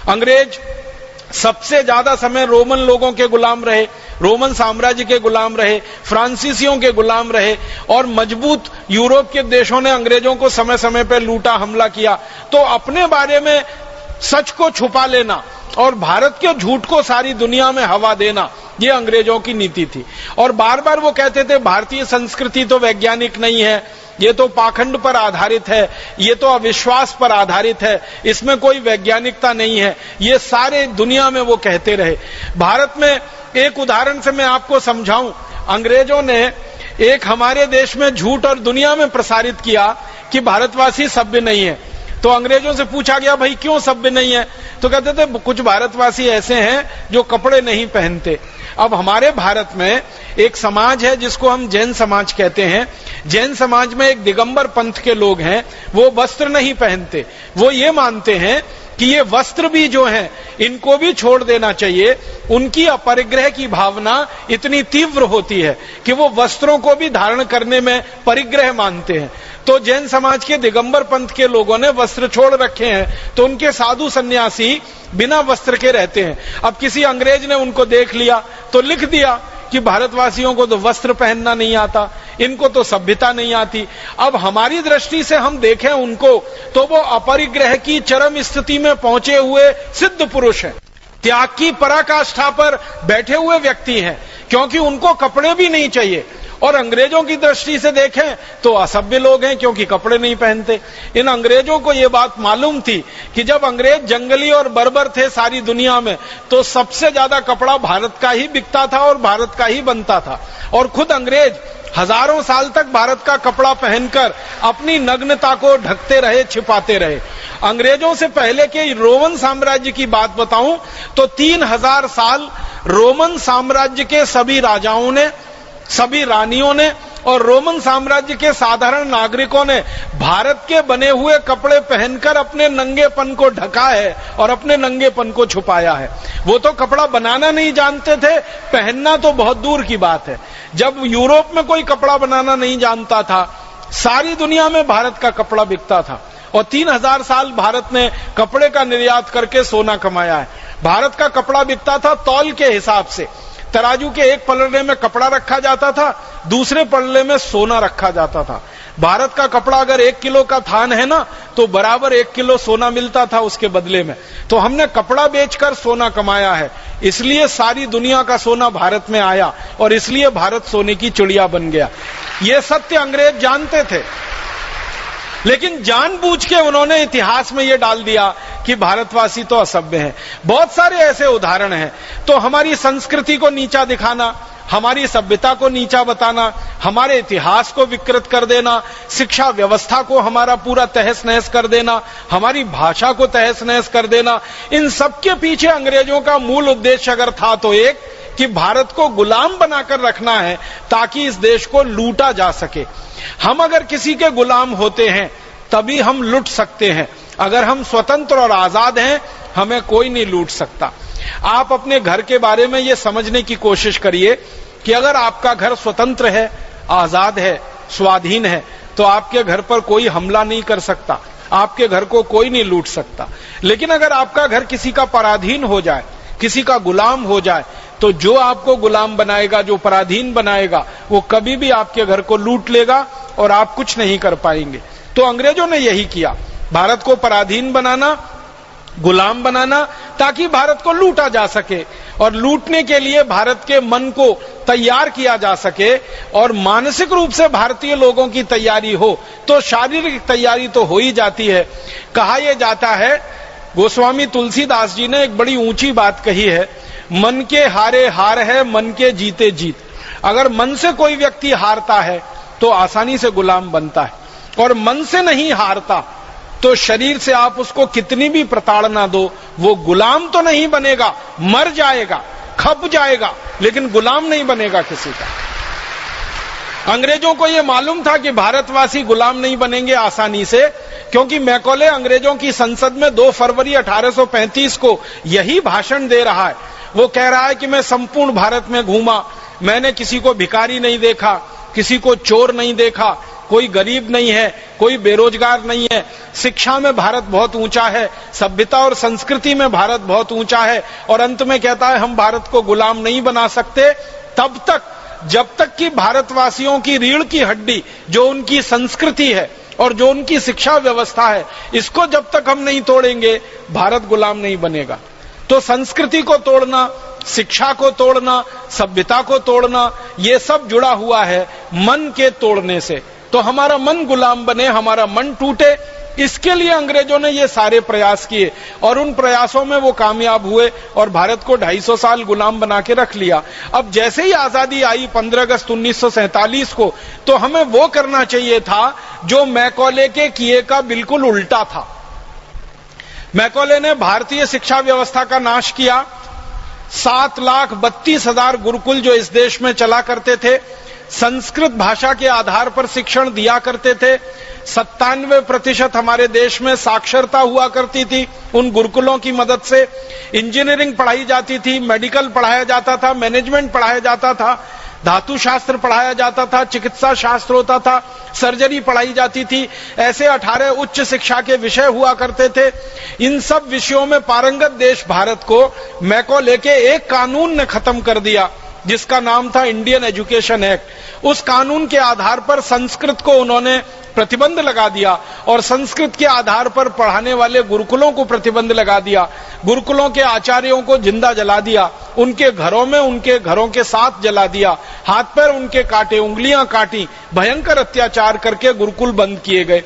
[SPEAKER 2] अंग्रेज सबसे ज्यादा समय रोमन लोगों के गुलाम रहे, रोमन साम्राज्य के गुलाम रहे, फ्रांसीसियों के गुलाम रहे, और मजबूत यूरोप के देशों ने अंग्रेजों को समय समय पर लूटा, हमला किया। तो अपने बारे में सच को छुपा लेना और भारत के झूठ को सारी दुनिया में हवा देना, ये अंग्रेजों की नीति थी। और बार बार वो कहते थे भारतीय संस्कृति तो वैज्ञानिक नहीं है, ये तो पाखंड पर आधारित है, ये तो अविश्वास पर आधारित है, इसमें कोई वैज्ञानिकता नहीं है, ये सारे दुनिया में वो कहते रहे। भारत में एक उदाहरण से मैं आपको समझाऊं, अंग्रेजों ने एक हमारे देश में झूठ और दुनिया में प्रसारित किया कि भारतवासी सभ्य नहीं है। तो अंग्रेजों से पूछा गया भाई क्यों सभ्य नहीं है, तो कहते थे कुछ भारतवासी ऐसे हैं जो कपड़े नहीं पहनते। अब हमारे भारत में एक समाज है जिसको हम जैन समाज कहते हैं। जैन समाज में एक दिगंबर पंथ के लोग हैं, वो वस्त्र नहीं पहनते। वो ये मानते हैं कि ये वस्त्र भी जो हैं इनको भी छोड़ देना चाहिए। उनकी अपरिग्रह की भावना इतनी तीव्र होती है कि वो वस्त्रों को भी धारण करने में परिग्रह मानते हैं। तो जैन समाज के दिगंबर पंथ के लोगों ने वस्त्र छोड़ रखे हैं, तो उनके साधु सन्यासी बिना वस्त्र के रहते हैं। अब किसी अंग्रेज ने उनको देख लिया तो लिख दिया कि भारतवासियों को तो वस्त्र पहनना नहीं आता, इनको तो सभ्यता नहीं आती। अब हमारी दृष्टि से हम देखें उनको तो वो अपरिग्रह की चरम स्थिति में पहुंचे हुए सिद्ध पुरुष हैं, त्याग की पराकाष्ठा पर बैठे हुए व्यक्ति हैं, क्योंकि उनको कपड़े भी नहीं चाहिए। और अंग्रेजों की दृष्टि से देखें तो असभ्य लोग हैं क्योंकि कपड़े नहीं पहनते। इन अंग्रेजों को यह बात मालूम थी कि जब अंग्रेज जंगली और बर्बर थे सारी दुनिया में, तो सबसे ज्यादा कपड़ा भारत का ही बिकता था और भारत का ही बनता था। और खुद अंग्रेज हजारों साल तक भारत का कपड़ा पहनकर अपनी नग्नता को ढकते रहे, छिपाते रहे। अंग्रेजों से पहले के रोमन साम्राज्य की बात बताऊं तो 3000 साल रोमन साम्राज्य के सभी राजाओं ने, सभी रानियों ने और रोमन साम्राज्य के साधारण नागरिकों ने भारत के बने हुए कपड़े पहनकर अपने नंगेपन को ढका है और अपने नंगेपन को छुपाया है। वो तो कपड़ा बनाना नहीं जानते थे, पहनना तो बहुत दूर की बात है। जब यूरोप में कोई कपड़ा बनाना नहीं जानता था, सारी दुनिया में भारत का कपड़ा बिकता था। और 3000 साल भारत ने कपड़े का निर्यात करके सोना कमाया है। भारत का कपड़ा बिकता था तौल के हिसाब से। तराजू के एक पलड़े में कपड़ा रखा जाता था, दूसरे पलड़े में सोना रखा जाता था। भारत का कपड़ा अगर 1 किलो का थान है ना, तो बराबर 1 किलो सोना मिलता था उसके बदले में। तो हमने कपड़ा बेचकर सोना कमाया है, इसलिए सारी दुनिया का सोना भारत में आया और इसलिए भारत सोने की चिड़िया बन गया। ये सत्य अंग्रेज जानते थे, लेकिन जानबूझ के उन्होंने इतिहास में यह डाल दिया कि भारतवासी तो असभ्य हैं। बहुत सारे ऐसे उदाहरण हैं। तो हमारी संस्कृति को नीचा दिखाना, हमारी सभ्यता को नीचा बताना, हमारे इतिहास को विकृत कर देना, शिक्षा व्यवस्था को हमारा पूरा तहस नहस कर देना, हमारी भाषा को तहस नहस कर देना, इन सब के पीछे अंग्रेजों का मूल उद्देश्य अगर था तो एक कि भारत को गुलाम बनाकर रखना है ताकि इस देश को लूटा जा सके। हम अगर किसी के गुलाम होते हैं तभी हम लूट सकते हैं। अगर हम स्वतंत्र और आजाद हैं, हमें कोई नहीं लूट सकता। आप अपने घर के बारे में यह समझने की कोशिश करिए कि अगर आपका घर स्वतंत्र है, आजाद है, स्वाधीन है, तो आपके घर पर कोई हमला नहीं कर सकता। आपके घर को कोई नहीं लूट सकता। लेकिन अगर आपका घर किसी का पराधीन हो जाए, किसी का गुलाम हो जाए, तो जो आपको गुलाम बनाएगा, जो पराधीन बनाएगा, वो कभी भी आपके घर को लूट लेगा और आप कुछ नहीं कर पाएंगे। तो अंग्रेजों ने यही किया, भारत को पराधीन बनाना, गुलाम बनाना, ताकि भारत को लूटा जा सके और लूटने के लिए भारत के मन को तैयार किया जा सके। और मानसिक रूप से भारतीय लोगों की तैयारी हो तो शारीरिक तैयारी तो हो ही जाती है। कहा यह जाता है, गोस्वामी तुलसीदास जी ने एक बड़ी ऊंची बात कही है, मन के हारे हार है, मन के जीते जीत। अगर मन से कोई व्यक्ति हारता है तो आसानी से गुलाम बनता है, और मन से नहीं हारता तो शरीर से आप उसको कितनी भी प्रताड़ना दो, वो गुलाम तो नहीं बनेगा, मर जाएगा, खप जाएगा, लेकिन गुलाम नहीं बनेगा किसी का। अंग्रेजों को यह मालूम था कि भारतवासी गुलाम नहीं बनेंगे आसानी से, क्योंकि मैकॉले अंग्रेजों की संसद में 2 फरवरी 1835 को यही भाषण दे रहा है। वो कह रहा है कि मैं संपूर्ण भारत में घूमा, मैंने किसी को भिखारी नहीं देखा, किसी को चोर नहीं देखा, कोई गरीब नहीं है, कोई बेरोजगार नहीं है, शिक्षा में भारत बहुत ऊंचा है, सभ्यता और संस्कृति में भारत बहुत ऊंचा है। और अंत में कहता है हम भारत को गुलाम नहीं बना सकते तब तक जब तक कि भारतवासियों की रीढ़ की हड्डी, जो उनकी संस्कृति है और जो उनकी शिक्षा व्यवस्था है, इसको जब तक हम नहीं तोड़ेंगे भारत गुलाम नहीं बनेगा। तो संस्कृति को तोड़ना, शिक्षा को तोड़ना, सभ्यता को तोड़ना, ये सब जुड़ा हुआ है मन के तोड़ने से। तो हमारा मन गुलाम बने, हमारा मन टूटे, इसके लिए अंग्रेजों ने ये सारे प्रयास किए और उन प्रयासों में वो कामयाब हुए और भारत को 250 साल गुलाम बना के रख लिया। अब जैसे ही आजादी आई 15 अगस्त 1947 को, तो हमें वो करना चाहिए था जो मैकॉले के किए का बिल्कुल उल्टा था। मैकॉले ने भारतीय शिक्षा व्यवस्था का नाश किया। 7,32,000 गुरुकुल जो इस देश में चला करते थे, संस्कृत भाषा के आधार पर शिक्षण दिया करते थे। 97% हमारे देश में साक्षरता हुआ करती थी उन गुरुकुलों की मदद से। इंजीनियरिंग पढ़ाई जाती थी, मेडिकल पढ़ाया जाता था, मैनेजमेंट पढ़ाया जाता था, धातु शास्त्र पढ़ाया जाता था, चिकित्सा शास्त्र होता था, सर्जरी पढ़ाई जाती थी। ऐसे 18 उच्च शिक्षा के विषय हुआ करते थे। इन सब विषयों में पारंगत देश भारत को मैकॉले के एक कानून ने खत्म कर दिया जिसका नाम था इंडियन एजुकेशन एक्ट। उस कानून के आधार पर संस्कृत को उन्होंने प्रतिबंध लगा दिया और संस्कृत के आधार पर पढ़ाने वाले गुरुकुलों को प्रतिबंध लगा दिया। गुरुकुलों के आचार्यों को जिंदा जला दिया, उनके घरों में उनके घरों के साथ जला दिया, हाथ पैर उनके काटे, उंगलियां काटी, भयंकर अत्याचार करके गुरुकुल बंद किए गए।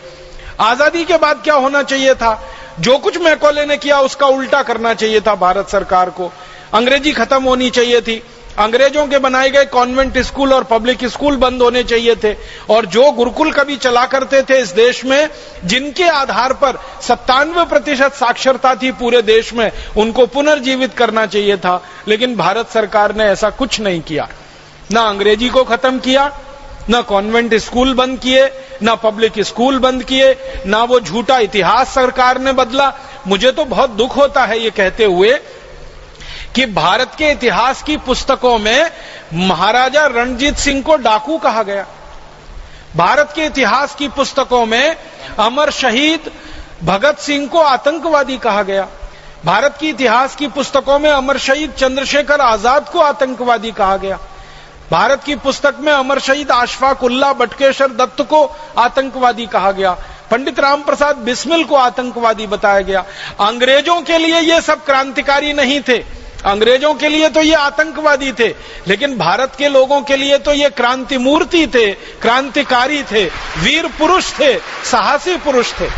[SPEAKER 2] आजादी के बाद क्या होना चाहिए था? जो कुछ मैकॉले ने किया उसका उल्टा करना चाहिए था भारत सरकार को। अंग्रेजी खत्म होनी चाहिए थी, अंग्रेजों के बनाए गए कॉन्वेंट स्कूल और पब्लिक स्कूल बंद होने चाहिए थे, और जो गुरुकुल कभी चला करते थे इस देश में, जिनके आधार पर 97% साक्षरता थी पूरे देश में, उनको पुनर्जीवित करना चाहिए था। लेकिन भारत सरकार ने ऐसा कुछ नहीं किया। ना अंग्रेजी को खत्म किया, ना कॉन्वेंट स्कूल बंद किए, ना पब्लिक स्कूल बंद किए, ना वो झूठा इतिहास सरकार ने बदला। मुझे तो बहुत दुख होता है ये कहते हुए कि भारत के इतिहास की पुस्तकों में महाराजा रणजीत सिंह को डाकू कहा गया। भारत के इतिहास की पुस्तकों में अमर शहीद भगत सिंह को आतंकवादी कहा गया। भारत की इतिहास की पुस्तकों में अमर शहीद चंद्रशेखर आजाद को आतंकवादी कहा गया। भारत की पुस्तक में अमर शहीद अशफाक उल्लाह बटुकेश्वर दत्त को आतंकवादी कहा गया। पंडित राम प्रसाद बिस्मिल को आतंकवादी बताया गया। अंग्रेजों के लिए ये सब क्रांतिकारी नहीं थे, अंग्रेजों के लिए तो ये आतंकवादी थे, लेकिन भारत के लोगों के लिए तो ये क्रांति मूर्ति थे, क्रांतिकारी थे, वीर पुरुष थे, साहसी पुरुष थे,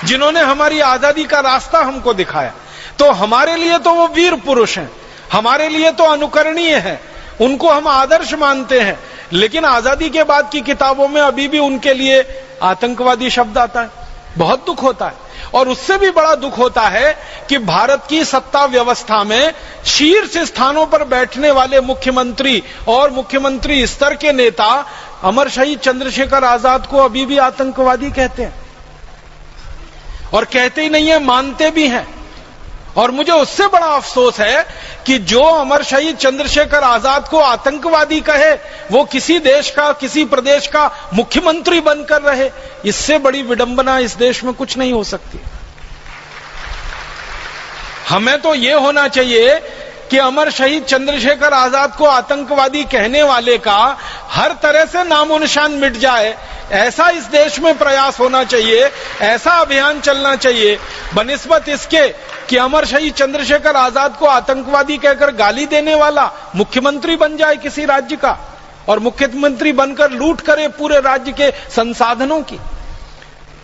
[SPEAKER 2] जिन्होंने हमारी आजादी का रास्ता हमको दिखाया। तो हमारे लिए तो वो वीर पुरुष हैं, हमारे लिए तो अनुकरणीय हैं, उनको हम आदर्श मानते हैं। लेकिन आजादी के बाद की किताबों में अभी भी उनके लिए आतंकवादी शब्द आता है। बहुत दुख होता है। और उससे भी बड़ा दुख होता है कि भारत की सत्ता व्यवस्था में शीर्ष स्थानों पर बैठने वाले मुख्यमंत्री और मुख्यमंत्री स्तर के नेता अमर शहीद चंद्रशेखर आजाद को अभी भी आतंकवादी कहते हैं। और कहते ही नहीं है, मानते भी हैं। और मुझे उससे बड़ा अफसोस है कि जो अमर शहीद चंद्रशेखर आजाद को आतंकवादी कहे, वो किसी देश का, किसी प्रदेश का मुख्यमंत्री बनकर रहे। इससे बड़ी विडंबना इस देश में कुछ नहीं हो सकती। हमें तो यह होना चाहिए कि अमर शहीद चंद्रशेखर आजाद को आतंकवादी कहने वाले का हर तरह से नामो निशान मिट जाए, ऐसा इस देश में प्रयास होना चाहिए, ऐसा अभियान चलना चाहिए, बनिस्बत इसके कि अमर शहीद चंद्रशेखर आजाद को आतंकवादी कहकर गाली देने वाला मुख्यमंत्री बन जाए किसी राज्य का और मुख्यमंत्री बनकर लूट करे पूरे राज्य के संसाधनों की।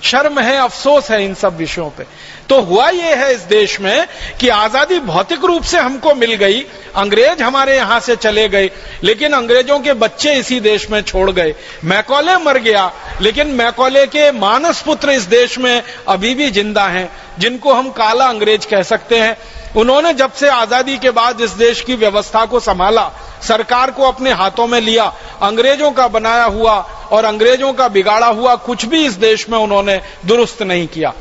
[SPEAKER 2] शर्म है, अफसोस है इन सब विषयों पे। तो हुआ यह है इस देश में कि आजादी भौतिक रूप से हमको मिल गई, अंग्रेज हमारे यहां से चले गए, लेकिन अंग्रेजों के बच्चे इसी देश में छोड़ गए। मैकॉले मर गया, लेकिन मैकॉले के मानस पुत्र इस देश में अभी भी जिंदा हैं, जिनको हम काला अंग्रेज कह सकते हैं। उन्होंने जब से आजादी के बाद इस देश की व्यवस्था को संभाला, सरकार को अपने हाथों में लिया, अंग्रेजों का बनाया हुआ और अंग्रेजों का बिगाड़ा हुआ कुछ भी इस देश में उन्होंने दुरुस्त नहीं किया।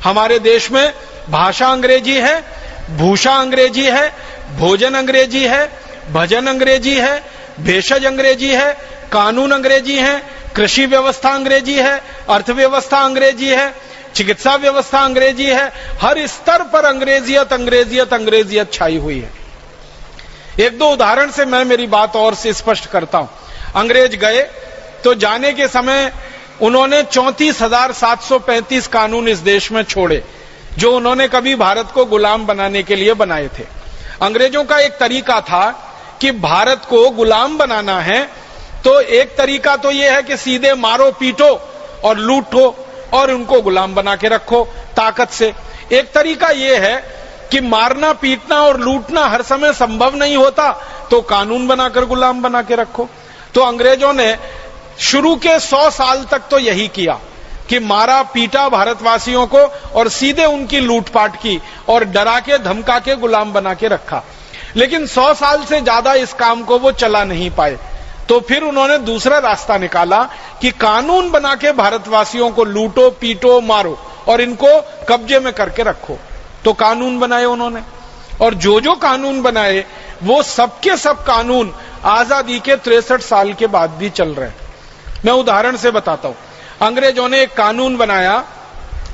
[SPEAKER 2] हमारे देश में भाषा अंग्रेजी है, भूषा अंग्रेजी है, भोजन अंग्रेजी है, भजन अंग्रेजी है, भेषज अंग्रेजी है, कानून अंग्रेजी है, कृषि व्यवस्था अंग्रेजी है, अर्थव्यवस्था अंग्रेजी है, चिकित्सा व्यवस्था अंग्रेजी है। हर स्तर पर अंग्रेजियत अंग्रेजियत अंग्रेजियत छाई हुई है। एक दो उदाहरण से मैं मेरी बात और से स्पष्ट करता हूं। अंग्रेज गए तो जाने के समय उन्होंने 34,735 कानून इस देश में छोड़े, जो उन्होंने कभी भारत को गुलाम बनाने के लिए बनाए थे। अंग्रेजों का एक तरीका था कि भारत को गुलाम बनाना है तो एक तरीका तो यह है कि सीधे मारो, पीटो और लूटो और उनको गुलाम बना के रखो ताकत से। एक तरीका यह है कि मारना, पीटना और लूटना हर समय संभव नहीं होता, तो कानून बनाकर गुलाम बना के रखो। तो अंग्रेजों ने शुरू के 100 साल तक तो यही किया कि मारा, पीटा भारतवासियों को और सीधे उनकी लूटपाट की और डरा के धमका के गुलाम बना के रखा। लेकिन 100 साल से ज्यादा इस काम को वो चला नहीं पाए, तो फिर उन्होंने दूसरा रास्ता निकाला कि कानून बना के भारतवासियों को लूटो, पीटो, मारो और इनको कब्जे में करके रखो। तो कानून बनाए उन्होंने, और जो जो कानून बनाए वो सबके सब कानून आजादी के 63 साल के बाद भी चल रहे हैं। मैं उदाहरण से बताता हूं। अंग्रेजों ने एक कानून बनाया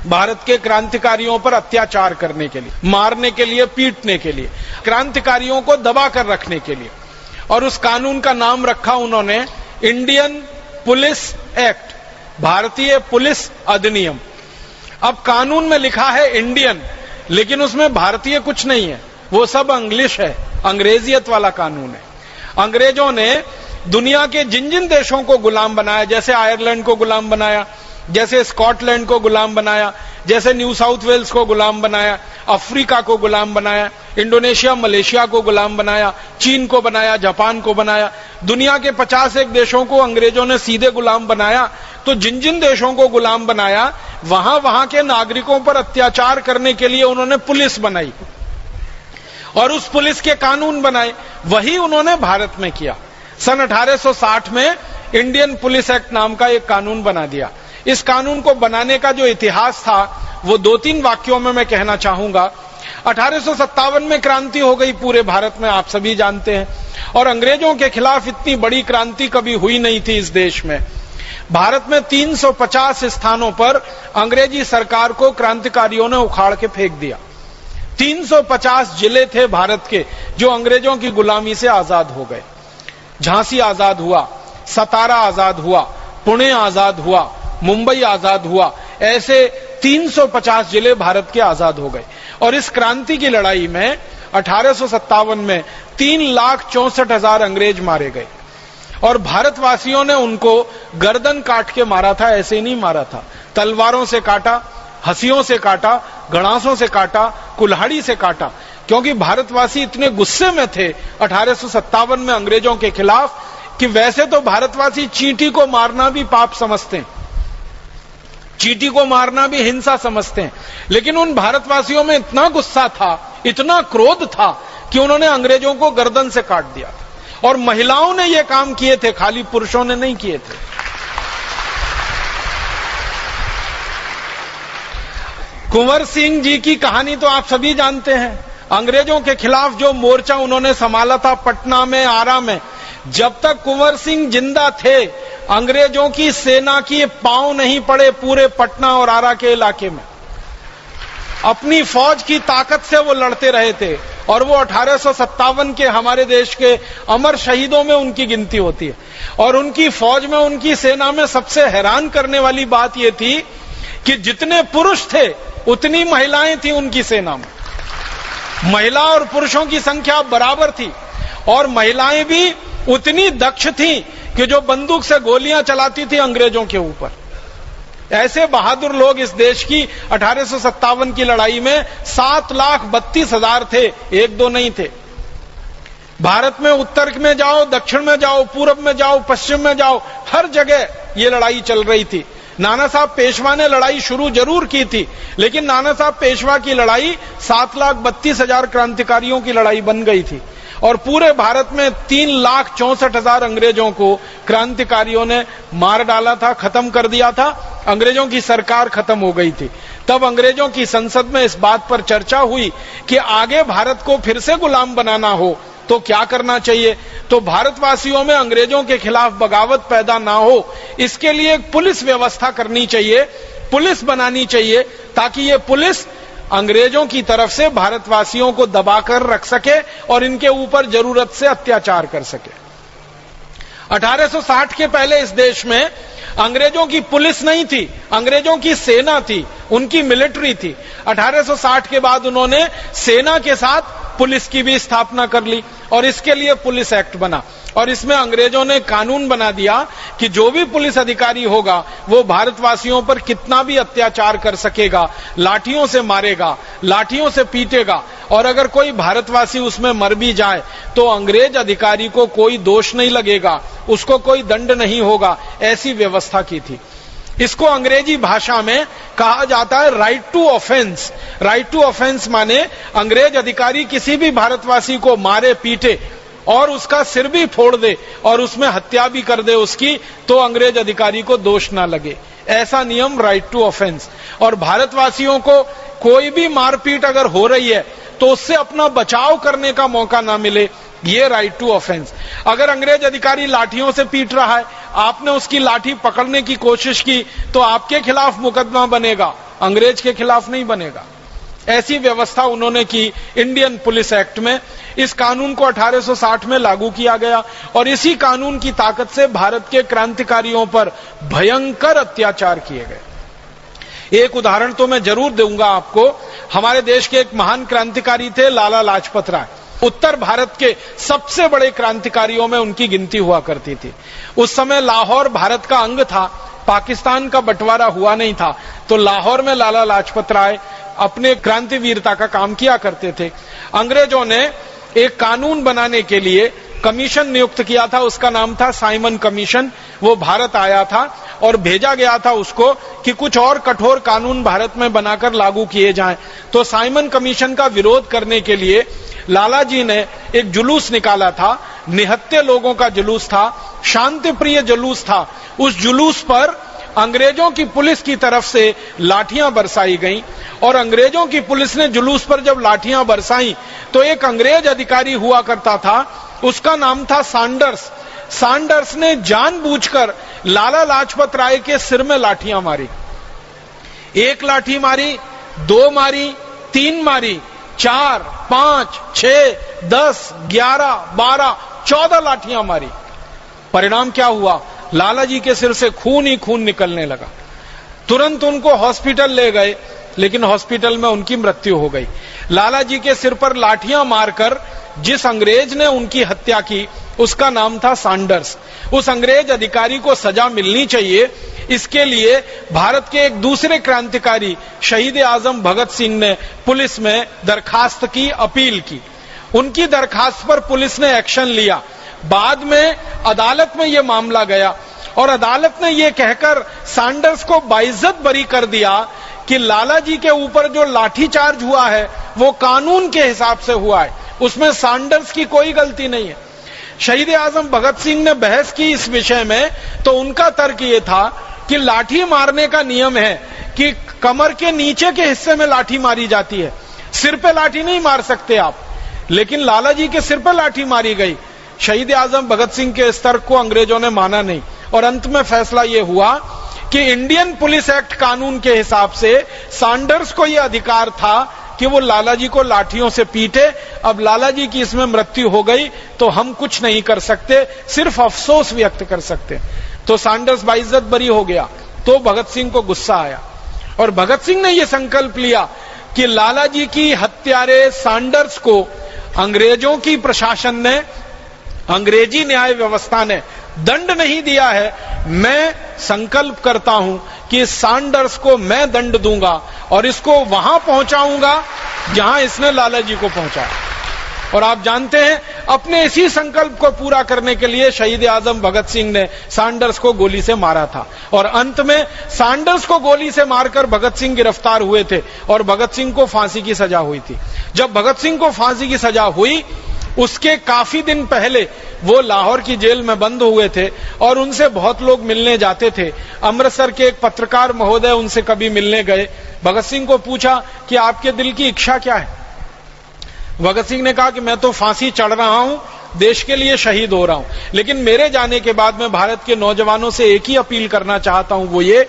[SPEAKER 2] भारत के क्रांतिकारियों पर अत्याचार करने के लिए, मारने के लिए, पीटने के लिए, क्रांतिकारियों को दबा कर रखने के लिए, और उस कानून का नाम रखा उन्होंने इंडियन पुलिस एक्ट, भारतीय पुलिस अधिनियम। अब कानून में लिखा है इंडियन, लेकिन उसमें भारतीय कुछ नहीं है, वो सब इंग्लिश है, अंग्रेजियत वाला कानून है। अंग्रेजों ने दुनिया के जिन जिन देशों को गुलाम बनाया, जैसे आयरलैंड को गुलाम बनाया, जैसे स्कॉटलैंड को गुलाम बनाया, जैसे न्यू साउथ वेल्स को गुलाम बनाया, अफ्रीका को गुलाम बनाया, इंडोनेशिया, मलेशिया को गुलाम बनाया, चीन को बनाया, जापान को बनाया, दुनिया के 51 देशों को अंग्रेजों ने सीधे गुलाम बनाया। तो जिन जिन देशों को गुलाम बनाया, वहां वहां के नागरिकों पर अत्याचार करने के लिए उन्होंने पुलिस बनाई और उस पुलिस के कानून बनाए। वही उन्होंने भारत में किया। सन 1860 में इंडियन पुलिस एक्ट नाम का एक कानून बना दिया। इस कानून को बनाने का जो इतिहास था वो 2-3 वाक्यों में मैं कहना चाहूंगा। 1857 में क्रांति हो गई पूरे भारत में, आप सभी जानते हैं, और अंग्रेजों के खिलाफ इतनी बड़ी क्रांति कभी हुई नहीं थी इस देश में। भारत में 350 स्थानों पर अंग्रेजी सरकार को क्रांतिकारियों ने उखाड़ के फेंक दिया। 350 जिले थे भारत के जो अंग्रेजों की गुलामी से आजाद हो गए। झांसी आजाद हुआ, सतारा आजाद हुआ, पुणे आजाद हुआ, मुंबई आजाद हुआ, ऐसे 350 जिले भारत के आजाद हो गए। और इस क्रांति की लड़ाई में 1857 में 3,64,000 अंग्रेज मारे गए और भारतवासियों ने उनको गर्दन काट के मारा था। ऐसे नहीं मारा था, तलवारों से काटा, हंसियों से काटा, गणासों से काटा, कुल्हाड़ी से काटा, क्योंकि भारतवासी इतने गुस्से में थे 1857 में अंग्रेजों के खिलाफ कि वैसे तो भारतवासी चींटी को मारना भी पाप समझते हैं, चींटी को मारना भी हिंसा समझते हैं, लेकिन उन भारतवासियों में इतना गुस्सा था, इतना क्रोध था कि उन्होंने अंग्रेजों को गर्दन से काट दिया। और महिलाओं ने यह काम किए थे, खाली पुरुषों ने नहीं किए थे। कुंवर सिंह जी की कहानी तो आप सभी जानते हैं। अंग्रेजों के खिलाफ जो मोर्चा उन्होंने संभाला था पटना में, आरा में, जब तक कुंवर सिंह जिंदा थे अंग्रेजों की सेना की पांव नहीं पड़े पूरे पटना और आरा के इलाके में। अपनी फौज की ताकत से वो लड़ते रहे थे और वो 1857 के हमारे देश के अमर शहीदों में उनकी गिनती होती है। और उनकी फौज में, उनकी सेना में सबसे हैरान करने वाली बात यह थी कि जितने पुरुष थे उतनी महिलाएं थी उनकी सेना में। महिला और पुरुषों की संख्या बराबर थी और महिलाएं भी उतनी दक्ष थीं कि जो बंदूक से गोलियां चलाती थी अंग्रेजों के ऊपर। ऐसे बहादुर लोग इस देश की 1857 की लड़ाई में 7,32,000 थे, एक दो नहीं थे। भारत में उत्तर में जाओ, दक्षिण में जाओ, पूरब में जाओ, पश्चिम में जाओ, हर जगह ये लड़ाई चल रही थी। नाना साहब पेशवा ने लड़ाई शुरू जरूर की थी, लेकिन नाना साहब पेशवा की लड़ाई 7,32,000 क्रांतिकारियों की लड़ाई बन गई थी और पूरे भारत में 3,64,000 अंग्रेजों को क्रांतिकारियों ने मार डाला था, खत्म कर दिया था। अंग्रेजों की सरकार खत्म हो गई थी। तब अंग्रेजों की संसद में इस बात पर चर्चा हुई कि आगे भारत को फिर से गुलाम बनाना हो तो क्या करना चाहिए। तो भारतवासियों में अंग्रेजों के खिलाफ बगावत पैदा ना हो, इसके लिए एक पुलिस व्यवस्था करनी चाहिए, पुलिस बनानी चाहिए, ताकि ये पुलिस अंग्रेजों की तरफ से भारतवासियों को दबाकर रख सके और इनके ऊपर जरूरत से अत्याचार कर सके। 1860 के पहले इस देश में अंग्रेजों की पुलिस नहीं थी, अंग्रेजों की सेना थी, उनकी मिलिट्री थी। 1860 के बाद उन्होंने सेना के साथ पुलिस की भी स्थापना कर ली और इसके लिए पुलिस एक्ट बना और इसमें अंग्रेजों ने कानून बना दिया कि जो भी पुलिस अधिकारी होगा वो भारतवासियों पर कितना भी अत्याचार कर सकेगा, लाठियों से मारेगा, लाठियों से पीटेगा और अगर कोई भारतवासी उसमें मर भी जाए तो अंग्रेज अधिकारी को कोई दोष नहीं लगेगा, उसको कोई दंड नहीं होगा, ऐसी व्यवस्था की थी। इसको अंग्रेजी भाषा में कहा जाता है right to offence. Right to offence माने अंग्रेज अधिकारी किसी भी भारतवासी को मारे, पीटे और उसका सिर भी फोड़ दे और उसमें हत्या भी कर दे उसकी, तो अंग्रेज अधिकारी को दोष ना लगे, ऐसा नियम राइट टू ऑफेंस। और भारतवासियों को कोई भी मारपीट अगर हो रही है तो उससे अपना बचाव करने का मौका ना मिले, ये राइट टू ऑफेंस। अगर अंग्रेज अधिकारी लाठियों से पीट रहा है, आपने उसकी लाठी पकड़ने की कोशिश की तो आपके खिलाफ मुकदमा बनेगा, अंग्रेज के खिलाफ नहीं बनेगा। ऐसी व्यवस्था उन्होंने की इंडियन पुलिस एक्ट में। इस कानून को 1860 में लागू किया गया और इसी कानून की ताकत से भारत के क्रांतिकारियों पर भयंकर अत्याचार किए गए। एक उदाहरण तो मैं जरूर दूंगा आपको। हमारे देश के एक महान क्रांतिकारी थे लाला लाजपत राय। उत्तर भारत के सबसे बड़े क्रांतिकारियों में उनकी गिनती हुआ करती थी। उस समय लाहौर भारत का अंग था, पाकिस्तान का बंटवारा हुआ नहीं था, तो लाहौर में लाला लाजपत राय अपने क्रांति वीरता का काम किया करते थे। अंग्रेजों ने एक कानून बनाने के लिए कमीशन नियुक्त किया था, उसका नाम था साइमन कमीशन। वो भारत आया था और भेजा गया था उसको कि कुछ और कठोर कानून भारत में बनाकर लागू किए जाएं। तो साइमन कमीशन का विरोध करने के लिए लाला जी ने एक जुलूस निकाला था, निहत्थे लोगों का जुलूस था, शांति प्रिय जुलूस था। उस जुलूस पर अंग्रेजों की पुलिस की तरफ से लाठियां बरसाई गईं और अंग्रेजों की पुलिस ने जुलूस पर जब लाठियां बरसाई तो एक अंग्रेज अधिकारी हुआ करता था, उसका नाम था सैंडर्स। सैंडर्स ने जानबूझकर लाला लाजपत राय के सिर में लाठियां मारी। एक लाठी मारी, दो मारी, तीन मारी, 4, 5, 6, 10, 11, 12, 14 लाठियां मारी। परिणाम क्या हुआ? लाला जी के सिर से खून ही खून निकलने लगा। तुरंत उनको हॉस्पिटल ले गए, लेकिन हॉस्पिटल में उनकी मृत्यु हो गई। लाला जी के सिर पर लाठियां मारकर जिस अंग्रेज ने उनकी हत्या की उसका नाम था सैंडर्स। उस अंग्रेज अधिकारी को सजा मिलनी चाहिए, इसके लिए भारत के एक दूसरे क्रांतिकारी शहीद आजम भगत सिंह ने पुलिस में दरखास्त की, अपील की। उनकी दरखास्त पर पुलिस ने एक्शन लिया। बाद में अदालत में यह मामला गया और अदालत ने यह कहकर सैंडर्स को बाइज्जत बरी कर दिया कि लाला जी के ऊपर जो लाठीचार्ज हुआ है वो कानून के हिसाब से हुआ है, उसमें सैंडर्स की कोई गलती नहीं है। शहीद आजम भगत सिंह ने बहस की इस विषय में, तो उनका तर्क ये था कि लाठी मारने का नियम है कि कमर के नीचे के हिस्से में लाठी मारी जाती है। सिर पे लाठी नहीं मार सकते आप, लेकिन लाला जी के सिर पे लाठी मारी गई। शहीद आजम भगत सिंह के इस तर्क को अंग्रेजों ने माना नहीं और अंत में फैसला यह हुआ कि इंडियन पुलिस एक्ट कानून के हिसाब से सैंडर्स को यह अधिकार था कि वो लाला जी को लाठियों से पीटे। अब लाला जी की इसमें मृत्यु हो गई तो हम कुछ नहीं कर सकते, सिर्फ अफसोस व्यक्त कर सकते। तो सैंडर्स बाइज्जत बरी हो गया। तो भगत सिंह को गुस्सा आया और भगत सिंह ने यह संकल्प लिया कि लाला जी की हत्यारे सैंडर्स को अंग्रेजों की प्रशासन ने, अंग्रेजी न्याय व्यवस्था ने दंड नहीं दिया है। मैं संकल्प करता हूं कि सैंडर्स को मैं दंड दूंगा और इसको वहां पहुंचाऊंगा जहां इसने लाला जी को पहुंचाया। और आप जानते हैं, अपने इसी संकल्प को पूरा करने के लिए शहीद आजम भगत सिंह ने सैंडर्स को गोली से मारा था और अंत में सैंडर्स को गोली से मारकर भगत सिंह गिरफ्तार हुए थे और भगत सिंह को फांसी की सजा हुई थी। जब भगत सिंह को फांसी की सजा हुई, उसके काफी दिन पहले वो लाहौर की जेल में बंद हुए थे और उनसे बहुत लोग मिलने जाते थे। अमृतसर के एक पत्रकार महोदय उनसे कभी मिलने गए। भगत सिंह को पूछा कि आपके दिल की इच्छा क्या है? भगत सिंह ने कहा कि मैं तो फांसी चढ़ रहा हूं, देश के लिए शहीद हो रहा हूं, लेकिन मेरे जाने के बाद मैं भारत के नौजवानों से एक ही अपील करना चाहता हूं, वो ये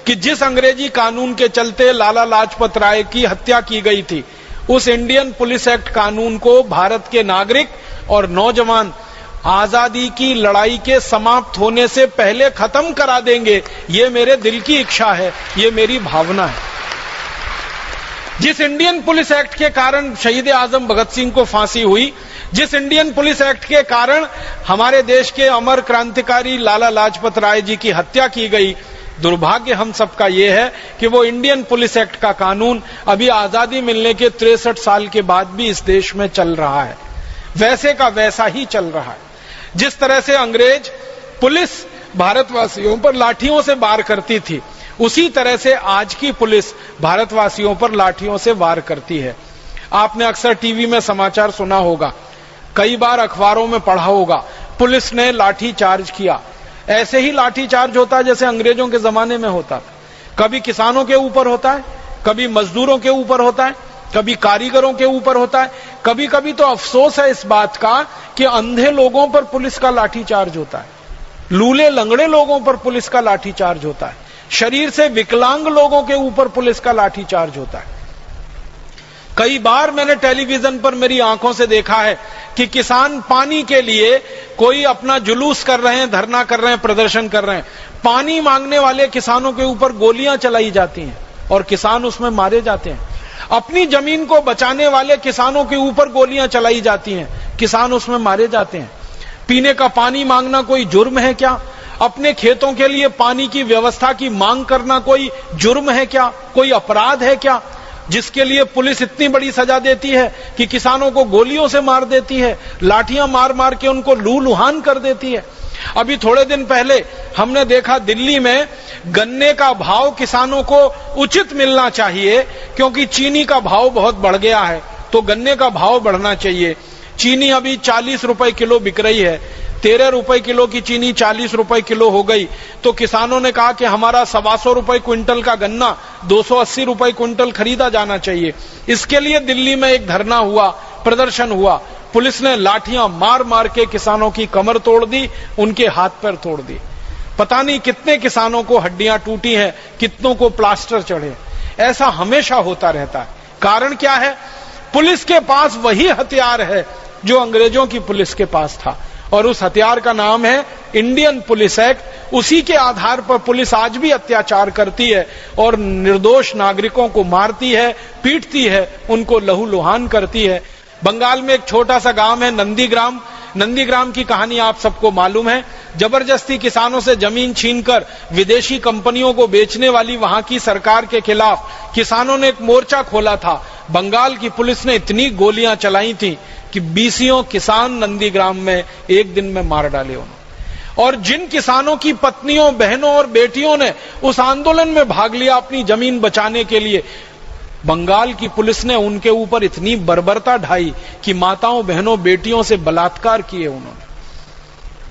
[SPEAKER 2] कि जिस अंग्रेजी कानून के चलते लाला लाजपत राय की हत्या की गई थी, उस इंडियन पुलिस एक्ट कानून को भारत के नागरिक और नौजवान आजादी की लड़ाई के समाप्त होने से पहले खत्म करा देंगे। ये मेरे दिल की इच्छा है, ये मेरी भावना है। जिस इंडियन पुलिस एक्ट के कारण शहीद आजम भगत सिंह को फांसी हुई, जिस इंडियन पुलिस एक्ट के कारण हमारे देश के अमर क्रांतिकारी लाला लाजपत राय जी की हत्या की गई, दुर्भाग्य हम सबका यह है कि वो इंडियन पुलिस एक्ट का कानून अभी आजादी मिलने के 63 साल के बाद भी इस देश में चल रहा है, वैसे का वैसा ही चल रहा है। जिस तरह से अंग्रेज पुलिस भारतवासियों पर लाठियों से वार करती थी, उसी तरह से आज की पुलिस भारतवासियों पर लाठियों से वार करती है। आपने अक्सर टीवी में समाचार सुना होगा, कई बार अखबारों में पढ़ा होगा, पुलिस ने लाठी चार्ज किया। ऐसे ही लाठी चार्ज होता है जैसे अंग्रेजों के जमाने में होता था। कभी किसानों के ऊपर होता है, कभी मजदूरों के ऊपर होता है, कभी कारीगरों के ऊपर होता है। कभी कभी तो अफसोस है इस बात का कि अंधे लोगों पर पुलिस का लाठी चार्ज होता है, लूले लंगड़े लोगों पर पुलिस का लाठी चार्ज होता है, शरीर से विकलांग लोगों के ऊपर पुलिस का लाठी चार्ज होता है। कई बार मैंने टेलीविजन पर मेरी आंखों से देखा है कि किसान पानी के लिए कोई अपना जुलूस कर रहे हैं, धरना कर रहे हैं, प्रदर्शन कर रहे हैं। पानी मांगने वाले किसानों के ऊपर गोलियां चलाई जाती हैं और किसान उसमें मारे जाते हैं। अपनी जमीन को बचाने वाले किसानों के ऊपर गोलियां चलाई जाती हैं, किसान उसमें मारे जाते हैं। पीने का पानी मांगना कोई जुर्म है क्या? अपने खेतों के लिए पानी की व्यवस्था की मांग करना कोई जुर्म है क्या? कोई अपराध है क्या? जिसके लिए पुलिस इतनी बड़ी सजा देती है कि किसानों को गोलियों से मार देती है, लाठियां मार मार के उनको लूलुहान कर देती है। अभी थोड़े दिन पहले हमने देखा दिल्ली में गन्ने का भाव किसानों को उचित मिलना चाहिए, क्योंकि चीनी का भाव बहुत बढ़ गया है, तो गन्ने का भाव बढ़ना चाहिए। चीनी अभी 40 रुपए किलो बिक रही है, 13 रुपए किलो की चीनी 40 रुपए किलो हो गई। तो किसानों ने कहा कि हमारा 125 रुपए क्विंटल का गन्ना 280 रुपए क्विंटल खरीदा जाना चाहिए। इसके लिए दिल्ली में एक धरना हुआ, प्रदर्शन हुआ। पुलिस ने लाठियां मार मार के किसानों की कमर तोड़ दी, उनके हाथ पैर तोड़ दी। पता नहीं कितने किसानों को हड्डियां टूटी हैं, कितनों को प्लास्टर चढ़े। ऐसा हमेशा होता रहता है। कारण क्या है? पुलिस के पास वही हथियार है जो अंग्रेजों की पुलिस के पास था, और उस हथियार का नाम है इंडियन पुलिस एक्ट। उसी के आधार पर पुलिस आज भी अत्याचार करती है और निर्दोष नागरिकों को मारती है, पीटती है, उनको लहूलुहान करती है। बंगाल में एक छोटा सा गांव है नंदीग्राम। नंदीग्राम की कहानी आप सबको मालूम है। जबरदस्ती किसानों से जमीन छीनकर विदेशी कंपनियों को बेचने वाली वहां की सरकार के खिलाफ किसानों ने एक मोर्चा खोला था। बंगाल की पुलिस ने इतनी गोलियां चलाई थी कि 20 किसान नंदीग्राम में एक दिन में मार डाले उन्होंने। और जिन किसानों की पत्नियों, बहनों और बेटियों ने उस आंदोलन में भाग लिया अपनी जमीन बचाने के लिए, बंगाल की पुलिस ने उनके ऊपर इतनी बर्बरता ढाई कि माताओं, बहनों, बेटियों से बलात्कार किए उन्होंने।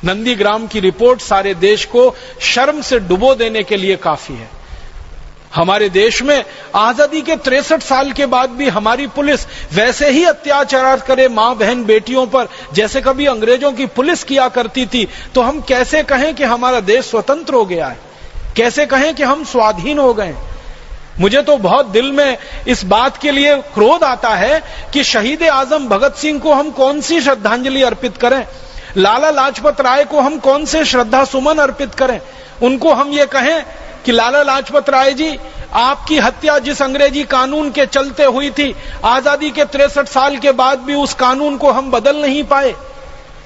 [SPEAKER 2] नंदीग्राम की रिपोर्ट सारे देश को शर्म से डुबो देने के लिए काफी है। हमारे देश में आजादी के 63 साल के बाद भी हमारी पुलिस वैसे ही अत्याचार करे मां बहन बेटियों पर जैसे कभी अंग्रेजों की पुलिस किया करती थी, तो हम कैसे कहें कि हमारा देश स्वतंत्र हो गया है, कैसे कहें कि हम स्वाधीन हो गए। मुझे तो बहुत दिल में इस बात के लिए क्रोध आता है कि शहीद आजम भगत सिंह को हम कौन सी श्रद्धांजलि अर्पित करें, लाला लाजपत राय को हम कौन से श्रद्धा सुमन अर्पित करें। उनको हम ये कहें कि लाला लाजपत राय जी, आपकी हत्या जिस अंग्रेजी कानून के चलते हुई थी, आजादी के 63 साल के बाद भी उस कानून को हम बदल नहीं पाए।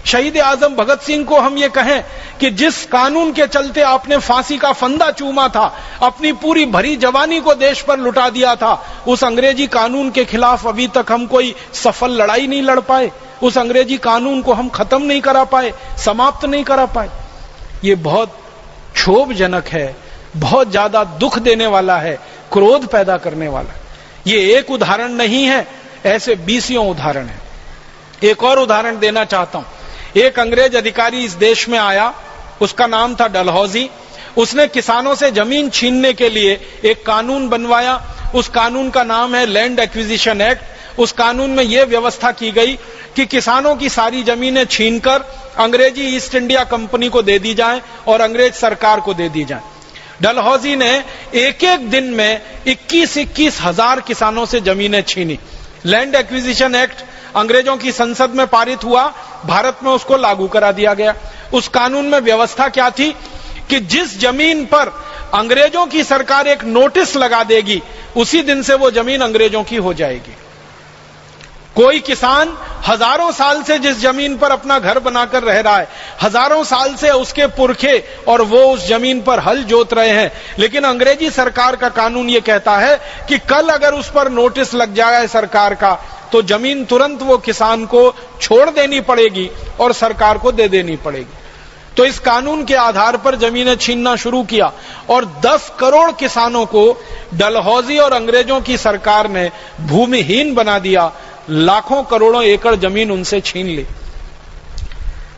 [SPEAKER 2] शहीद आजम भगत सिंह को हम ये कहें कि जिस कानून के चलते आपने फांसी का फंदा चूमा था, अपनी पूरी भरी जवानी को देश पर लुटा दिया था, उस अंग्रेजी कानून के खिलाफ अभी तक हम कोई सफल लड़ाई नहीं लड़ पाए, उस अंग्रेजी कानून को हम खत्म नहीं करा पाए, समाप्त नहीं करा पाए। ये बहुत क्षोभजनक है, बहुत ज्यादा दुख देने वाला है, क्रोध पैदा करने वाला है। ये एक उदाहरण नहीं है, ऐसे 20 उदाहरण है। एक और उदाहरण देना चाहता हूं। एक अंग्रेज अधिकारी इस देश में आया, उसका नाम था डलहौजी। उसने किसानों से जमीन छीनने के लिए एक कानून बनवाया। उस कानून का नाम है लैंड एक्विजिशन एक्ट। उस कानून में यह व्यवस्था की गई कि किसानों की सारी जमीनें छीनकर अंग्रेजी ईस्ट इंडिया कंपनी को दे दी जाए और अंग्रेज सरकार को दे दी जाए। डलहौजी ने एक एक दिन में 21-21 हजार किसानों से जमीनें छीनी। लैंड एक्विजिशन एक्ट अंग्रेजों की संसद में पारित हुआ, भारत में उसको लागू करा दिया गया। उस कानून में व्यवस्था क्या थी कि जिस जमीन पर अंग्रेजों की सरकार एक नोटिस लगा देगी, उसी दिन से वो जमीन अंग्रेजों की हो जाएगी। कोई किसान हजारों साल से जिस जमीन पर अपना घर बनाकर रह रहा है, हजारों साल से उसके पुरखे और वो उस जमीन पर हल जोत रहे हैं, लेकिन अंग्रेजी सरकार का कानून ये कहता है कि कल अगर उस पर नोटिस लग जाए सरकार का, तो जमीन तुरंत वो किसान को छोड़ देनी पड़ेगी और सरकार को दे देनी पड़ेगी। तो इस कानून के आधार पर जमीनें छीनना शुरू किया और 10 करोड़ किसानों को डलहौजी और अंग्रेजों की सरकार ने भूमिहीन बना दिया। लाखों करोड़ों एकड़ जमीन उनसे छीन ली।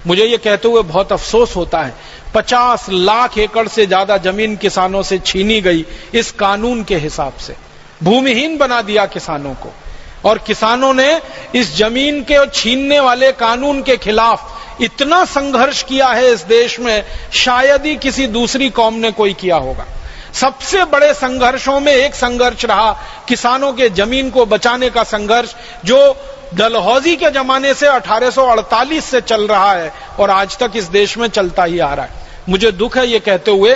[SPEAKER 2] मुझे यह कहते हुए बहुत अफसोस होता है, 50 लाख एकड़ से ज्यादा जमीन किसानों से छीनी गई इस कानून के हिसाब से। भूमिहीन बना दिया किसानों को, और किसानों ने इस जमीन के छीनने वाले कानून के खिलाफ इतना संघर्ष किया है इस देश में, शायद ही किसी दूसरी कौम ने कोई किया होगा। सबसे बड़े संघर्षों में एक संघर्ष रहा किसानों के जमीन को बचाने का संघर्ष, जो डलहौजी के जमाने से 1848 से चल रहा है और आज तक इस देश में चलता ही आ रहा है। मुझे दुख है ये कहते हुए,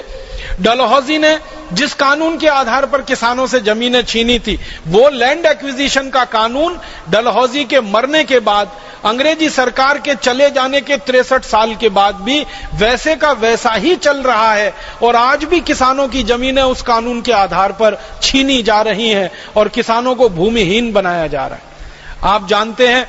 [SPEAKER 2] डलहौजी ने जिस कानून के आधार पर किसानों से जमीनें छीनी थी, वो लैंड एक्विजिशन का कानून डलहौजी के मरने के बाद, अंग्रेजी सरकार के चले जाने के 63 साल के बाद भी वैसे का वैसा ही चल रहा है और आज भी किसानों की जमीनें उस कानून के आधार पर छीनी जा रही हैं और किसानों को भूमिहीन बनाया जा रहा है। आप जानते हैं,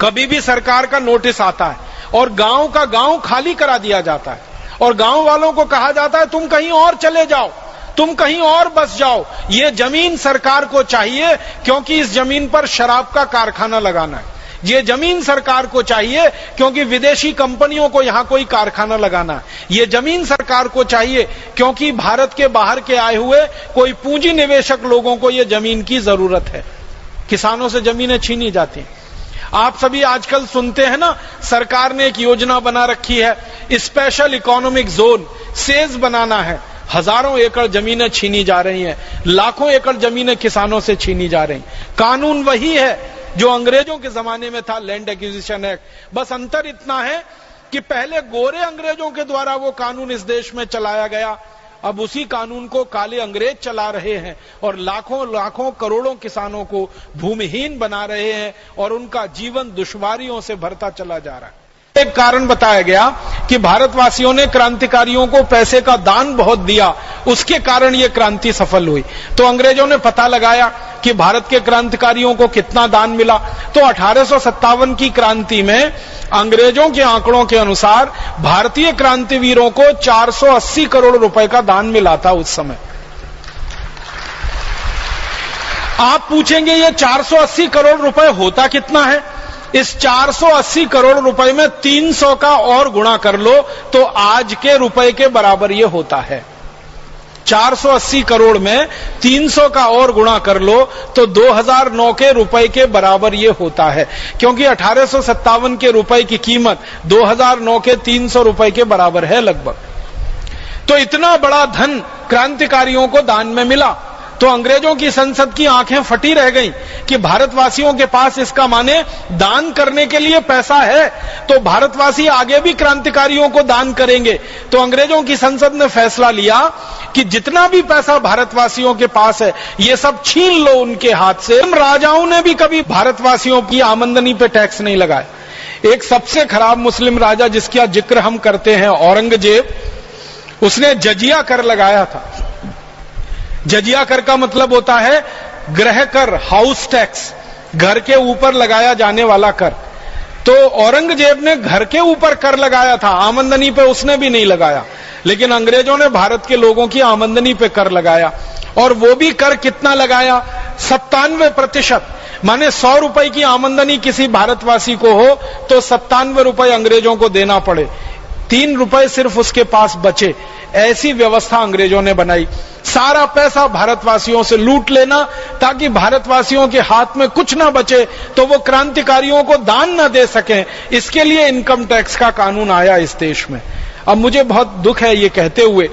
[SPEAKER 2] कभी भी सरकार का नोटिस आता है और गांव का गांव खाली करा दिया जाता है और गांव वालों को कहा जाता है तुम कहीं और चले जाओ, तुम कहीं और बस जाओ, ये जमीन सरकार को चाहिए क्योंकि इस जमीन पर शराब का कारखाना लगाना है। ये जमीन सरकार को चाहिए क्योंकि विदेशी कंपनियों को यहां कोई कारखाना लगाना है। ये जमीन सरकार को चाहिए क्योंकि भारत के बाहर के आए हुए कोई पूंजी निवेशक लोगों को ये जमीन की जरूरत है। किसानों से जमीनें छीनी जाती हैं। आप सभी आजकल सुनते हैं ना, सरकार ने एक योजना बना रखी है, स्पेशल इकोनॉमिक जोन, सेज बनाना है। हजारों एकड़ जमीनें छीनी जा रही हैं, लाखों एकड़ जमीनें किसानों से छीनी जा रही हैं। कानून वही है जो अंग्रेजों के जमाने में था, लैंड एक्विजिशन एक्ट। बस अंतर इतना है कि पहले गोरे अंग्रेजों के द्वारा वो कानून इस देश में चलाया गया, अब उसी कानून को काले अंग्रेज चला रहे हैं और लाखों लाखों करोड़ों किसानों को भूमिहीन बना रहे हैं और उनका जीवन दुश्वारियों से भरता चला जा रहा है। एक कारण बताया गया कि भारतवासियों ने क्रांतिकारियों को पैसे का दान बहुत दिया, उसके कारण यह क्रांति सफल हुई। तो अंग्रेजों ने पता लगाया कि भारत के क्रांतिकारियों को कितना दान मिला। तो 1857 की क्रांति में अंग्रेजों के आंकड़ों के अनुसार भारतीय क्रांतिवीरों को 480 करोड़ रुपए का दान मिला था उस समय। आप पूछेंगे ये 480 करोड़ रुपए होता कितना है? इस 480 करोड़ रुपए में 300 का और गुणा कर लो तो आज के रुपए के बराबर ये होता है। 480 करोड़ में 300 का और गुणा कर लो तो 2009 के रुपए के बराबर ये होता है, क्योंकि 1857 के रुपए की कीमत 2009 के 300 रुपए के बराबर है लगभग। तो इतना बड़ा धन क्रांतिकारियों को दान में मिला, तो अंग्रेजों की संसद की आंखें फटी रह गईं कि भारतवासियों के पास इसका माने दान करने के लिए पैसा है, तो भारतवासी आगे भी क्रांतिकारियों को दान करेंगे। तो अंग्रेजों की संसद ने फैसला लिया कि जितना भी पैसा भारतवासियों के पास है ये सब छीन लो उनके हाथ से। राजाओं ने भी कभी भारतवासियों की आमदनी पे टैक्स नहीं लगाया। एक सबसे खराब मुस्लिम राजा जिसका जिक्र हम करते हैं, औरंगजेब, उसने जजिया कर लगाया था। जजिया कर का मतलब होता है गृह कर, हाउस टैक्स, घर के ऊपर लगाया जाने वाला कर। तो औरंगजेब ने घर के ऊपर कर लगाया था, आमदनी पे उसने भी नहीं लगाया, लेकिन अंग्रेजों ने भारत के लोगों की आमदनी पे कर लगाया। और वो भी कर कितना लगाया? 97%। माने 100 रुपए की आमदनी किसी भारतवासी को हो तो 97 रुपए अंग्रेजों को देना पड़े, 3 रुपए सिर्फ उसके पास बचे। ऐसी व्यवस्था अंग्रेजों ने बनाई। सारा पैसा भारतवासियों से लूट लेना ताकि भारतवासियों के हाथ में कुछ ना बचे तो वो क्रांतिकारियों को दान ना दे सकें। इसके लिए इनकम टैक्स का कानून आया इस देश में। अब मुझे बहुत दुख है ये कहते हुए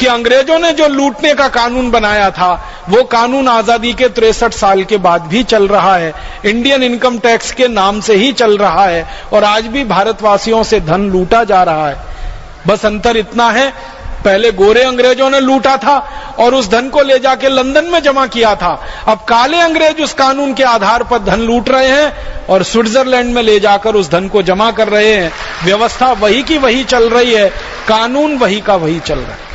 [SPEAKER 2] कि अंग्रेजों ने जो लूटने का कानून बनाया था वो कानून आजादी के 63 साल के बाद भी चल रहा है, इंडियन इनकम टैक्स के नाम से ही चल रहा है, और आज भी भारतवासियों से धन लूटा जा रहा है। बस अंतर इतना है, पहले गोरे अंग्रेजों ने लूटा था और उस धन को ले जाके लंदन में जमा किया था। अब काले अंग्रेज उस कानून के आधार पर धन लूट रहे हैं और स्विट्जरलैंड में ले जाकर उस धन को जमा कर रहे हैं। व्यवस्था वही की वही चल रही है, कानून वही का वही चल रहा है।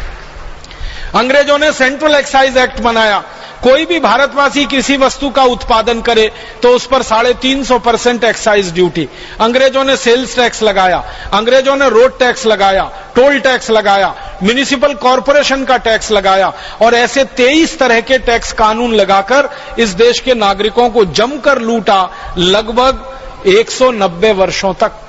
[SPEAKER 2] अंग्रेजों ने सेंट्रल एक्साइज एक्ट बनाया। कोई भी भारतवासी किसी वस्तु का उत्पादन करे तो उस पर 350% एक्साइज ड्यूटी। अंग्रेजों ने सेल्स टैक्स लगाया, अंग्रेजों ने रोड टैक्स लगाया, टोल टैक्स लगाया, म्युनिसिपल कॉरपोरेशन का टैक्स लगाया, और ऐसे 23 तरह के टैक्स कानून लगाकर इस देश के नागरिकों को जमकर लूटा लगभग 190 वर्षों तक।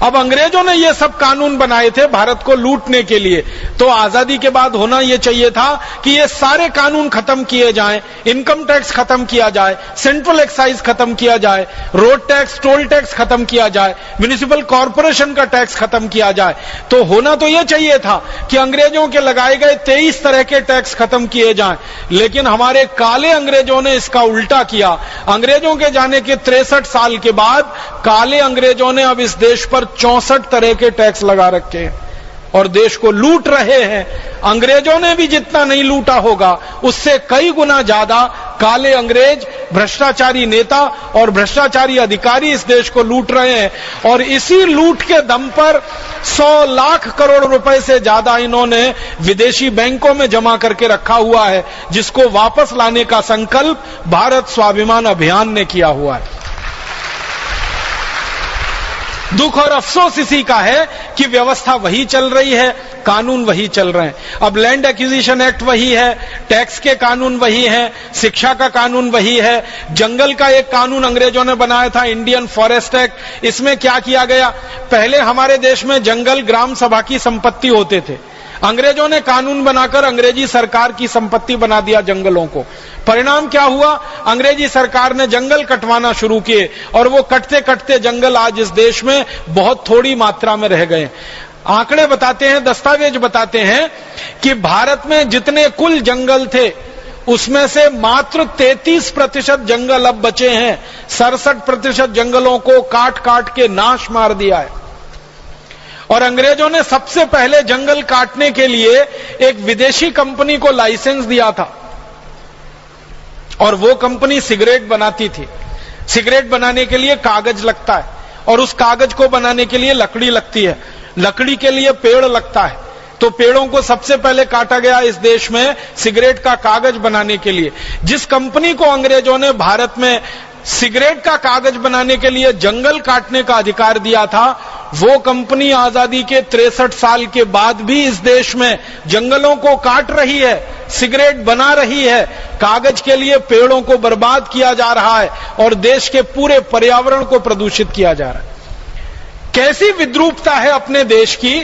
[SPEAKER 2] अब अंग्रेजों ने ये सब कानून बनाए थे भारत को लूटने के लिए, तो आजादी के बाद होना ये चाहिए था कि ये सारे कानून खत्म किए जाएं, इनकम टैक्स खत्म किया जाए, सेंट्रल एक्साइज खत्म किया जाए, रोड टैक्स, टोल टैक्स खत्म किया जाए, म्युनिसिपल कॉरपोरेशन का टैक्स खत्म किया जाए। तो होना तो ये चाहिए था कि अंग्रेजों के लगाए गए 23 तरह के टैक्स खत्म किए जाएं, लेकिन हमारे काले अंग्रेजों ने इसका उल्टा किया। अंग्रेजों के जाने के 63 साल के बाद काले अंग्रेजों ने अब इस देश पर 64 तरह के टैक्स लगा रखे हैं और देश को लूट रहे हैं। अंग्रेजों ने भी जितना नहीं लूटा होगा उससे कई गुना ज्यादा काले अंग्रेज, भ्रष्टाचारी नेता और भ्रष्टाचारी अधिकारी इस देश को लूट रहे हैं। और इसी लूट के दम पर 100 लाख करोड़ रुपए से ज्यादा इन्होंने विदेशी बैंकों में जमा करके रखा हुआ है, जिसको वापस लाने का संकल्प भारत स्वाभिमान अभियान ने किया हुआ है। दुख और अफसोस इसी का है कि व्यवस्था वही चल रही है, कानून वही चल रहे हैं। अब लैंड एक्विजिशन एक्ट वही है, टैक्स के कानून वही है, शिक्षा का कानून वही है, जंगल का एक कानून अंग्रेजों ने बनाया था, इंडियन फॉरेस्ट एक्ट। इसमें क्या किया गया, पहले हमारे देश में जंगल ग्राम सभा की संपत्ति होते थे, अंग्रेजों ने कानून बनाकर अंग्रेजी सरकार की संपत्ति बना दिया जंगलों को। परिणाम क्या हुआ, अंग्रेजी सरकार ने जंगल कटवाना शुरू किए और वो कटते कटते जंगल आज इस देश में बहुत थोड़ी मात्रा में रह गए। आंकड़े बताते हैं, दस्तावेज बताते हैं कि भारत में जितने कुल जंगल थे उसमें से मात्र 33% जंगल अब बचे हैं। 67% जंगलों को काट काट के नाश मार दिया है। और अंग्रेजों ने सबसे पहले जंगल काटने के लिए एक विदेशी कंपनी को लाइसेंस दिया था और वो कंपनी सिगरेट बनाती थी। सिगरेट बनाने के लिए कागज लगता है और उस कागज को बनाने के लिए लकड़ी लगती है, लकड़ी के लिए पेड़ लगता है। तो पेड़ों को सबसे पहले काटा गया इस देश में सिगरेट का कागज बनाने के लिए। जिस कंपनी को अंग्रेजों ने भारत में सिगरेट का कागज बनाने के लिए जंगल काटने का अधिकार दिया था, वो कंपनी आजादी के 63 साल के बाद भी इस देश में जंगलों को काट रही है, सिगरेट बना रही है, कागज के लिए पेड़ों को बर्बाद किया जा रहा है और देश के पूरे पर्यावरण को प्रदूषित किया जा रहा है। कैसी विद्रूपता है अपने देश की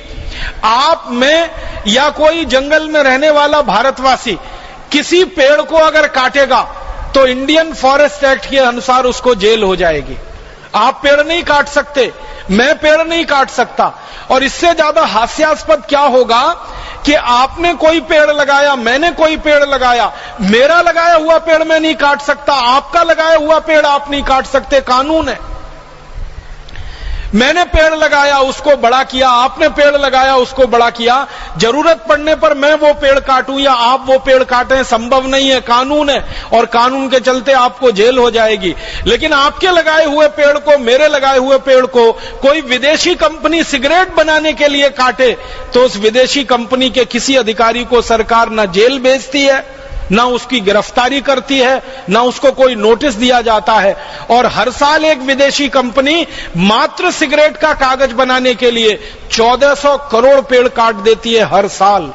[SPEAKER 2] आप में या कोई जंगल में रहने वाला भारतवासी किसी पेड़ को अगर काटेगा तो इंडियन फॉरेस्ट एक्ट के अनुसार उसको जेल हो जाएगी। आप पेड़ नहीं काट सकते, मैं पेड़ नहीं काट सकता। और इससे ज्यादा हास्यास्पद क्या होगा कि आपने कोई पेड़ लगाया, मैंने कोई पेड़ लगाया, मेरा लगाया हुआ पेड़ मैं नहीं काट सकता, आपका लगाया हुआ पेड़ आप नहीं काट सकते, कानून है। मैंने पेड़ लगाया उसको बड़ा किया, आपने पेड़ लगाया उसको बड़ा किया, जरूरत पड़ने पर मैं वो पेड़ काटूं या आप वो पेड़ काटें संभव नहीं है, कानून है, और कानून के चलते आपको जेल हो जाएगी। लेकिन आपके लगाए हुए पेड़ को, मेरे लगाए हुए पेड़ को कोई विदेशी कंपनी सिगरेट बनाने के लिए काटे तो उस विदेशी कंपनी के किसी अधिकारी को सरकार न जेल भेजती है, ना उसकी गिरफ्तारी करती है, ना उसको कोई नोटिस दिया जाता है। और हर साल एक विदेशी कंपनी मात्र सिगरेट का कागज बनाने के लिए 1400 करोड़ पेड़ काट देती है हर साल।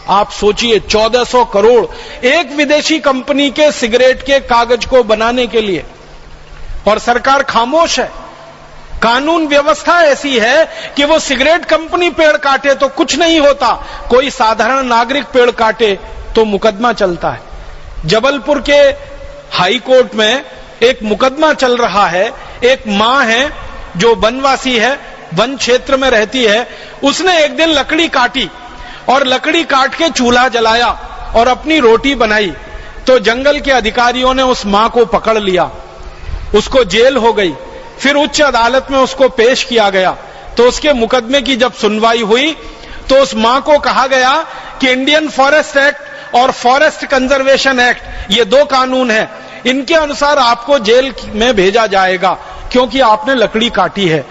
[SPEAKER 2] आप सोचिए, 1400 करोड़ एक विदेशी कंपनी के सिगरेट के कागज को बनाने के लिए, और सरकार खामोश है। कानून व्यवस्था ऐसी है कि वो सिगरेट कंपनी पेड़ काटे तो कुछ नहीं होता, कोई साधारण नागरिक पेड़ काटे तो मुकदमा चलता है। जबलपुर के हाई कोर्ट में एक मुकदमा चल रहा है। एक मां है जो वनवासी है, वन क्षेत्र में रहती है, उसने एक दिन लकड़ी काटी और लकड़ी काट के चूल्हा जलाया और अपनी रोटी बनाई। तो जंगल के अधिकारियों ने उस मां को पकड़ लिया, उसको जेल हो गई। फिर उच्च अदालत में उसको पेश किया गया। तो उसके मुकदमे की जब सुनवाई हुई तो उस मां को कहा गया कि इंडियन फॉरेस्ट एक्ट और फॉरेस्ट कंजर्वेशन एक्ट, ये दो कानून हैं, इनके अनुसार आपको जेल में भेजा जाएगा क्योंकि आपने लकड़ी काटी है।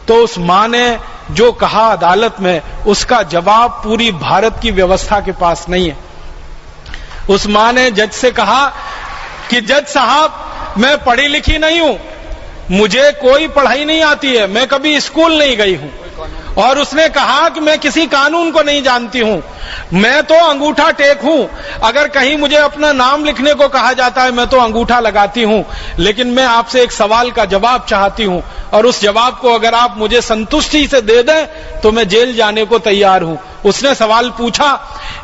[SPEAKER 2] तो उस मां ने जो कहा अदालत में, उसका जवाब पूरी भारत की व्यवस्था के पास नहीं है। उस मां ने जज से कहा कि जज साहब, मैं पढ़ी लिखी नहीं हूं, मुझे कोई पढ़ाई नहीं आती है, मैं कभी स्कूल नहीं गई हूं। और उसने कहा कि मैं किसी कानून को नहीं जानती हूं, मैं तो अंगूठा टेक हूं, अगर कहीं मुझे अपना नाम लिखने को कहा जाता है मैं तो अंगूठा लगाती हूं। लेकिन मैं आपसे एक सवाल का जवाब चाहती हूं और उस जवाब को अगर आप मुझे संतुष्टि से दे दें तो मैं जेल जाने को तैयार हूं। उसने सवाल पूछा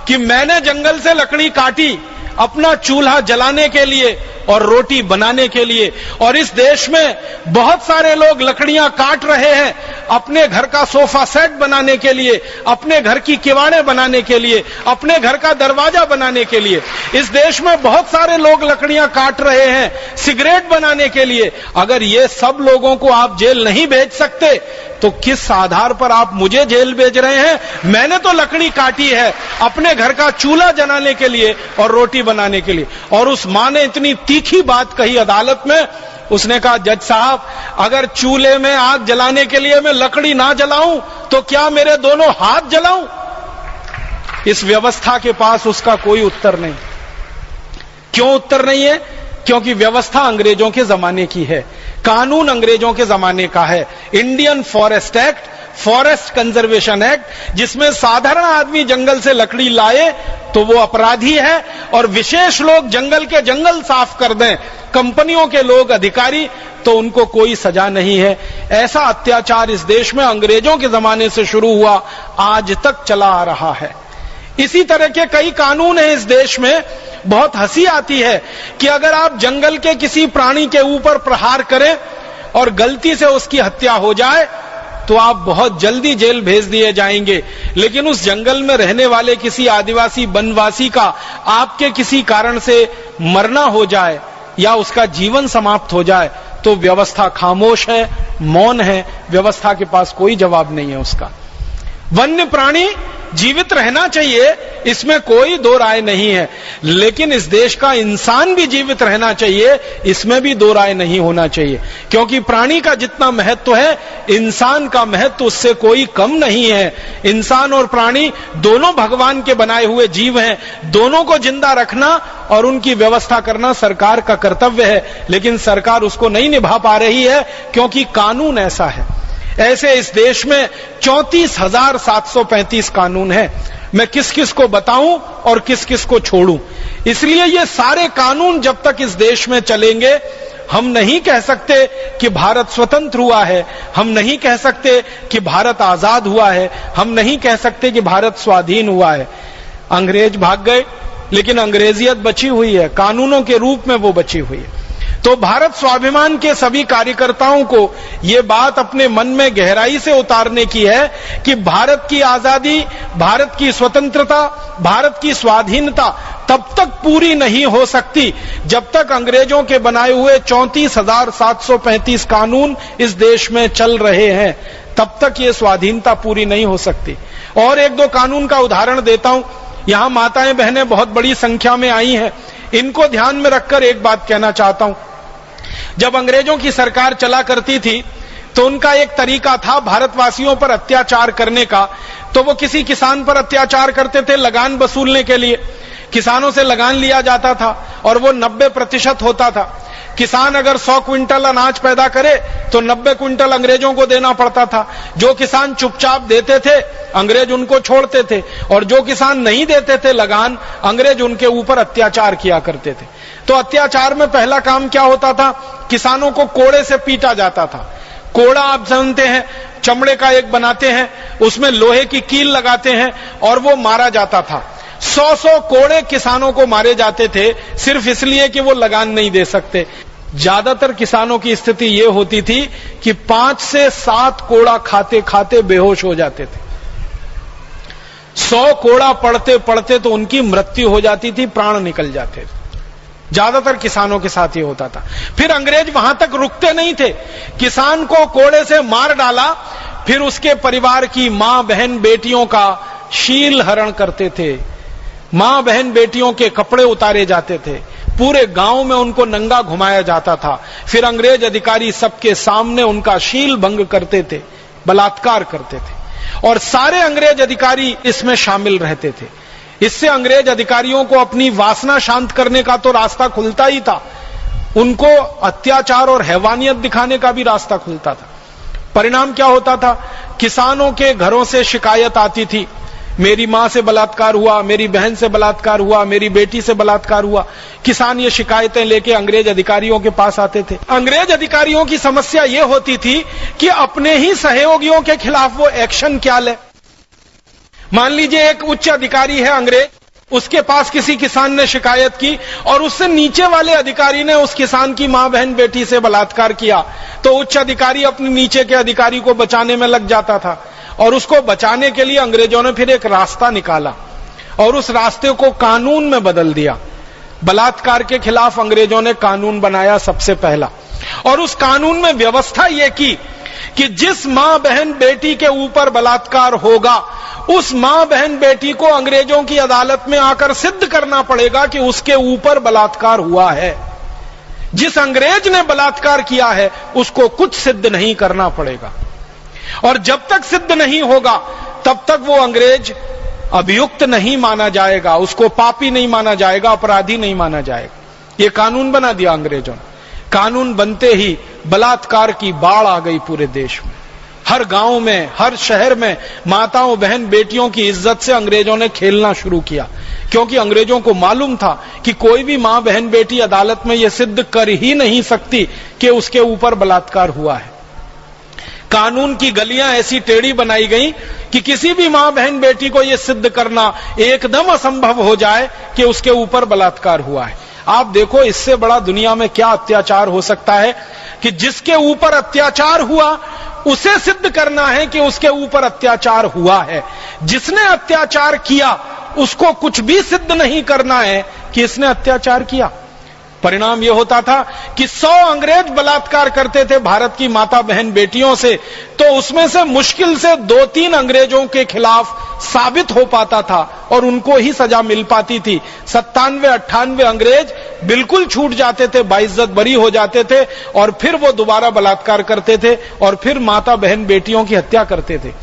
[SPEAKER 2] कि मैंने जंगल से लकड़ी काटी अपना चूल्हा जलाने के लिए और रोटी बनाने के लिए, और इस देश में बहुत सारे लोग लकड़ियां काट रहे हैं अपने घर का सोफा सेट बनाने के लिए, अपने घर की किवाड़े बनाने के लिए, अपने घर का दरवाजा बनाने के लिए। इस देश में बहुत सारे लोग लकड़ियां काट रहे हैं सिगरेट बनाने के लिए। अगर ये सब लोगों को आप जेल नहीं भेज सकते तो किस आधार पर आप मुझे जेल भेज रहे हैं? मैंने तो लकड़ी काटी है अपने घर का चूल्हा जलाने के लिए और रोटी बनाने के लिए। और उस मां ने इतनी तीखी बात कही अदालत में, उसने कहा जज साहब, अगर चूल्हे में आग जलाने के लिए मैं लकड़ी ना जलाऊं तो क्या मेरे दोनों हाथ जलाऊं? इस व्यवस्था के पास उसका कोई उत्तर नहीं। क्यों उत्तर नहीं है? क्योंकि व्यवस्था अंग्रेजों के जमाने की है, कानून अंग्रेजों के जमाने का है। Indian forest act, forest conservation act, जिसमें साधारण आदमी जंगल से लकड़ी लाए तो वो अपराधी है, और विशेष लोग जंगल के जंगल साफ कर दें, कंपनियों के लोग, अधिकारी, तो उनको कोई सजा नहीं है। ऐसा अत्याचार इस देश में अंग्रेजों के जमाने से शुरू हुआ, आज तक चला आ रहा है। इसी तरह के कई कानून हैं इस देश में। बहुत हंसी आती है कि अगर आप जंगल के किसी प्राणी के ऊपर प्रहार करें और गलती से उसकी हत्या हो जाए तो आप बहुत जल्दी जेल भेज दिए जाएंगे, लेकिन उस जंगल में रहने वाले किसी आदिवासी वनवासी का आपके किसी कारण से मरना हो जाए या उसका जीवन समाप्त हो जाए तो व्यवस्था खामोश है, मौन है, व्यवस्था के पास कोई जवाब नहीं है उसका। वन्य प्राणी जीवित रहना चाहिए, इसमें कोई दो राय नहीं है, लेकिन इस देश का इंसान भी जीवित रहना चाहिए, इसमें भी दो राय नहीं होना चाहिए। क्योंकि प्राणी का जितना महत्व है, इंसान का महत्व उससे कोई कम नहीं है। इंसान और प्राणी दोनों भगवान के बनाए हुए जीव हैं, दोनों को जिंदा रखना और उनकी व्यवस्था करना सरकार का कर्तव्य है, लेकिन सरकार उसको नहीं निभा पा रही है क्योंकि कानून ऐसा है। ऐसे इस देश में 34,735 कानून हैं। मैं किस किस को बताऊं और किस किस को छोड़ूं? इसलिए ये सारे कानून जब तक इस देश में चलेंगे हम नहीं कह सकते कि भारत स्वतंत्र हुआ है, हम नहीं कह सकते कि भारत आजाद हुआ है, हम नहीं कह सकते कि भारत स्वाधीन हुआ है। अंग्रेज भाग गए, लेकिन अंग्रेजियत बची हुई है, कानूनों के रूप में वो बची हुई है। तो भारत स्वाभिमान के सभी कार्यकर्ताओं को ये बात अपने मन में गहराई से उतारने की है कि भारत की आजादी, भारत की स्वतंत्रता, भारत की स्वाधीनता तब तक पूरी नहीं हो सकती जब तक अंग्रेजों के बनाए हुए 34,735 कानून इस देश में चल रहे हैं, तब तक ये स्वाधीनता पूरी नहीं हो सकती। और एक दो कानून का उदाहरण देता हूं। यहां माताएं बहनें बहुत बड़ी संख्या में आई हैं, इनको ध्यान में रखकर एक बात कहना चाहता हूं। जब अंग्रेजों की सरकार चला करती थी तो उनका एक तरीका था भारतवासियों पर अत्याचार करने का। तो वो किसी किसान पर अत्याचार करते थे लगान वसूलने के लिए। किसानों से लगान लिया जाता था और वो 90% होता था। किसान अगर 100 क्विंटल अनाज पैदा करे तो 90 क्विंटल अंग्रेजों को देना पड़ता था। जो किसान चुपचाप देते थे अंग्रेज उनको छोड़ते थे, और जो किसान नहीं देते थे लगान, अंग्रेज उनके ऊपर अत्याचार किया करते थे। तो अत्याचार में पहला काम क्या होता था? किसानों को कोड़े से पीटा जाता था। कोड़ा आप जानते हैं, चमड़े का एक बनाते हैं, उसमें लोहे की कील लगाते हैं और वो मारा जाता था। 100 कोड़े किसानों को मारे जाते थे सिर्फ इसलिए कि वो लगान नहीं दे सकते। ज्यादातर किसानों की स्थिति ये होती थी कि 5 से 7 कोड़ा खाते खाते बेहोश हो जाते थे। 100 कोड़ा पड़ते पड़ते तो उनकी मृत्यु हो जाती थी, प्राण निकल जाते थे। ज्यादातर किसानों के साथ ये होता था। फिर अंग्रेज वहां तक रुकते नहीं थे, किसान को कोड़े से मार डाला, फिर उसके परिवार की मां बहन बेटियों का शील हरण करते थे। मां बहन बेटियों के कपड़े उतारे जाते थे, पूरे गांव में उनको नंगा घुमाया जाता था। फिर अंग्रेज अधिकारी सबके सामने उनका शील भंग करते थे, बलात्कार करते थे, और सारे अंग्रेज अधिकारी इसमें शामिल रहते थे। इससे अंग्रेज अधिकारियों को अपनी वासना शांत करने का तो रास्ता खुलता ही था, उनको अत्याचार और हैवानियत दिखाने का भी रास्ता खुलता था। परिणाम क्या होता था? किसानों के घरों से शिकायत आती थी, मेरी मां से बलात्कार हुआ, मेरी बहन से बलात्कार हुआ, मेरी बेटी से बलात्कार हुआ। किसान ये शिकायतें लेके अंग्रेज अधिकारियों के पास आते थे। अंग्रेज अधिकारियों की समस्या ये होती थी कि अपने ही सहयोगियों के खिलाफ वो एक्शन क्या ले। मान लीजिए एक उच्च अधिकारी है अंग्रेज, उसके पास किसी किसान ने शिकायत की और उससे नीचे वाले अधिकारी ने उस किसान की मां बहन बेटी से बलात्कार किया, तो उच्च अधिकारी अपने नीचे के अधिकारी को बचाने में लग जाता था। और उसको बचाने के लिए अंग्रेजों ने फिर एक रास्ता निकाला और उस रास्ते को कानून में बदल दिया। बलात्कार के खिलाफ अंग्रेजों ने कानून बनाया सबसे पहला, और उस कानून में व्यवस्था यह की कि जिस मां बहन बेटी के ऊपर बलात्कार होगा उस मां बहन बेटी को अंग्रेजों की अदालत में आकर सिद्ध करना पड़ेगा कि उसके ऊपर बलात्कार हुआ है। जिस अंग्रेज ने बलात्कार किया है उसको कुछ सिद्ध नहीं करना पड़ेगा, और जब तक सिद्ध नहीं होगा तब तक वो अंग्रेज अभियुक्त नहीं माना जाएगा, उसको पापी नहीं माना जाएगा, अपराधी नहीं माना जाएगा। ये कानून बना दिया अंग्रेजों ने। कानून बनते ही बलात्कार की बाढ़ आ गई पूरे देश में। हर गांव में, हर शहर में माताओं बहन बेटियों की इज्जत से अंग्रेजों ने खेलना शुरू किया, क्योंकि अंग्रेजों को मालूम था कि कोई भी मां बहन बेटी अदालत में यह सिद्ध कर ही नहीं सकती कि उसके ऊपर बलात्कार हुआ है। कानून की गलियां ऐसी टेढ़ी बनाई गई कि किसी भी मां बहन बेटी को यह सिद्ध करना एकदम असंभव हो जाए कि उसके ऊपर बलात्कार हुआ है। आप देखो इससे बड़ा दुनिया में क्या अत्याचार हो सकता है कि जिसके ऊपर अत्याचार हुआ उसे सिद्ध करना है कि उसके ऊपर अत्याचार हुआ है। जिसने अत्याचार किया उसको कुछ भी सिद्ध नहीं करना है कि इसने अत्याचार किया। परिणाम यह होता था कि 100 अंग्रेज बलात्कार करते थे भारत की माता बहन बेटियों से, तो उसमें से मुश्किल से 2-3 अंग्रेजों के खिलाफ साबित हो पाता था और उनको ही सजा मिल पाती थी। 97-98 अंग्रेज बिल्कुल छूट जाते थे, बाइज्जत बरी हो जाते थे, और फिर वो दोबारा बलात्कार करते थे और फिर माता बहन बेटियों की हत्या करते थे।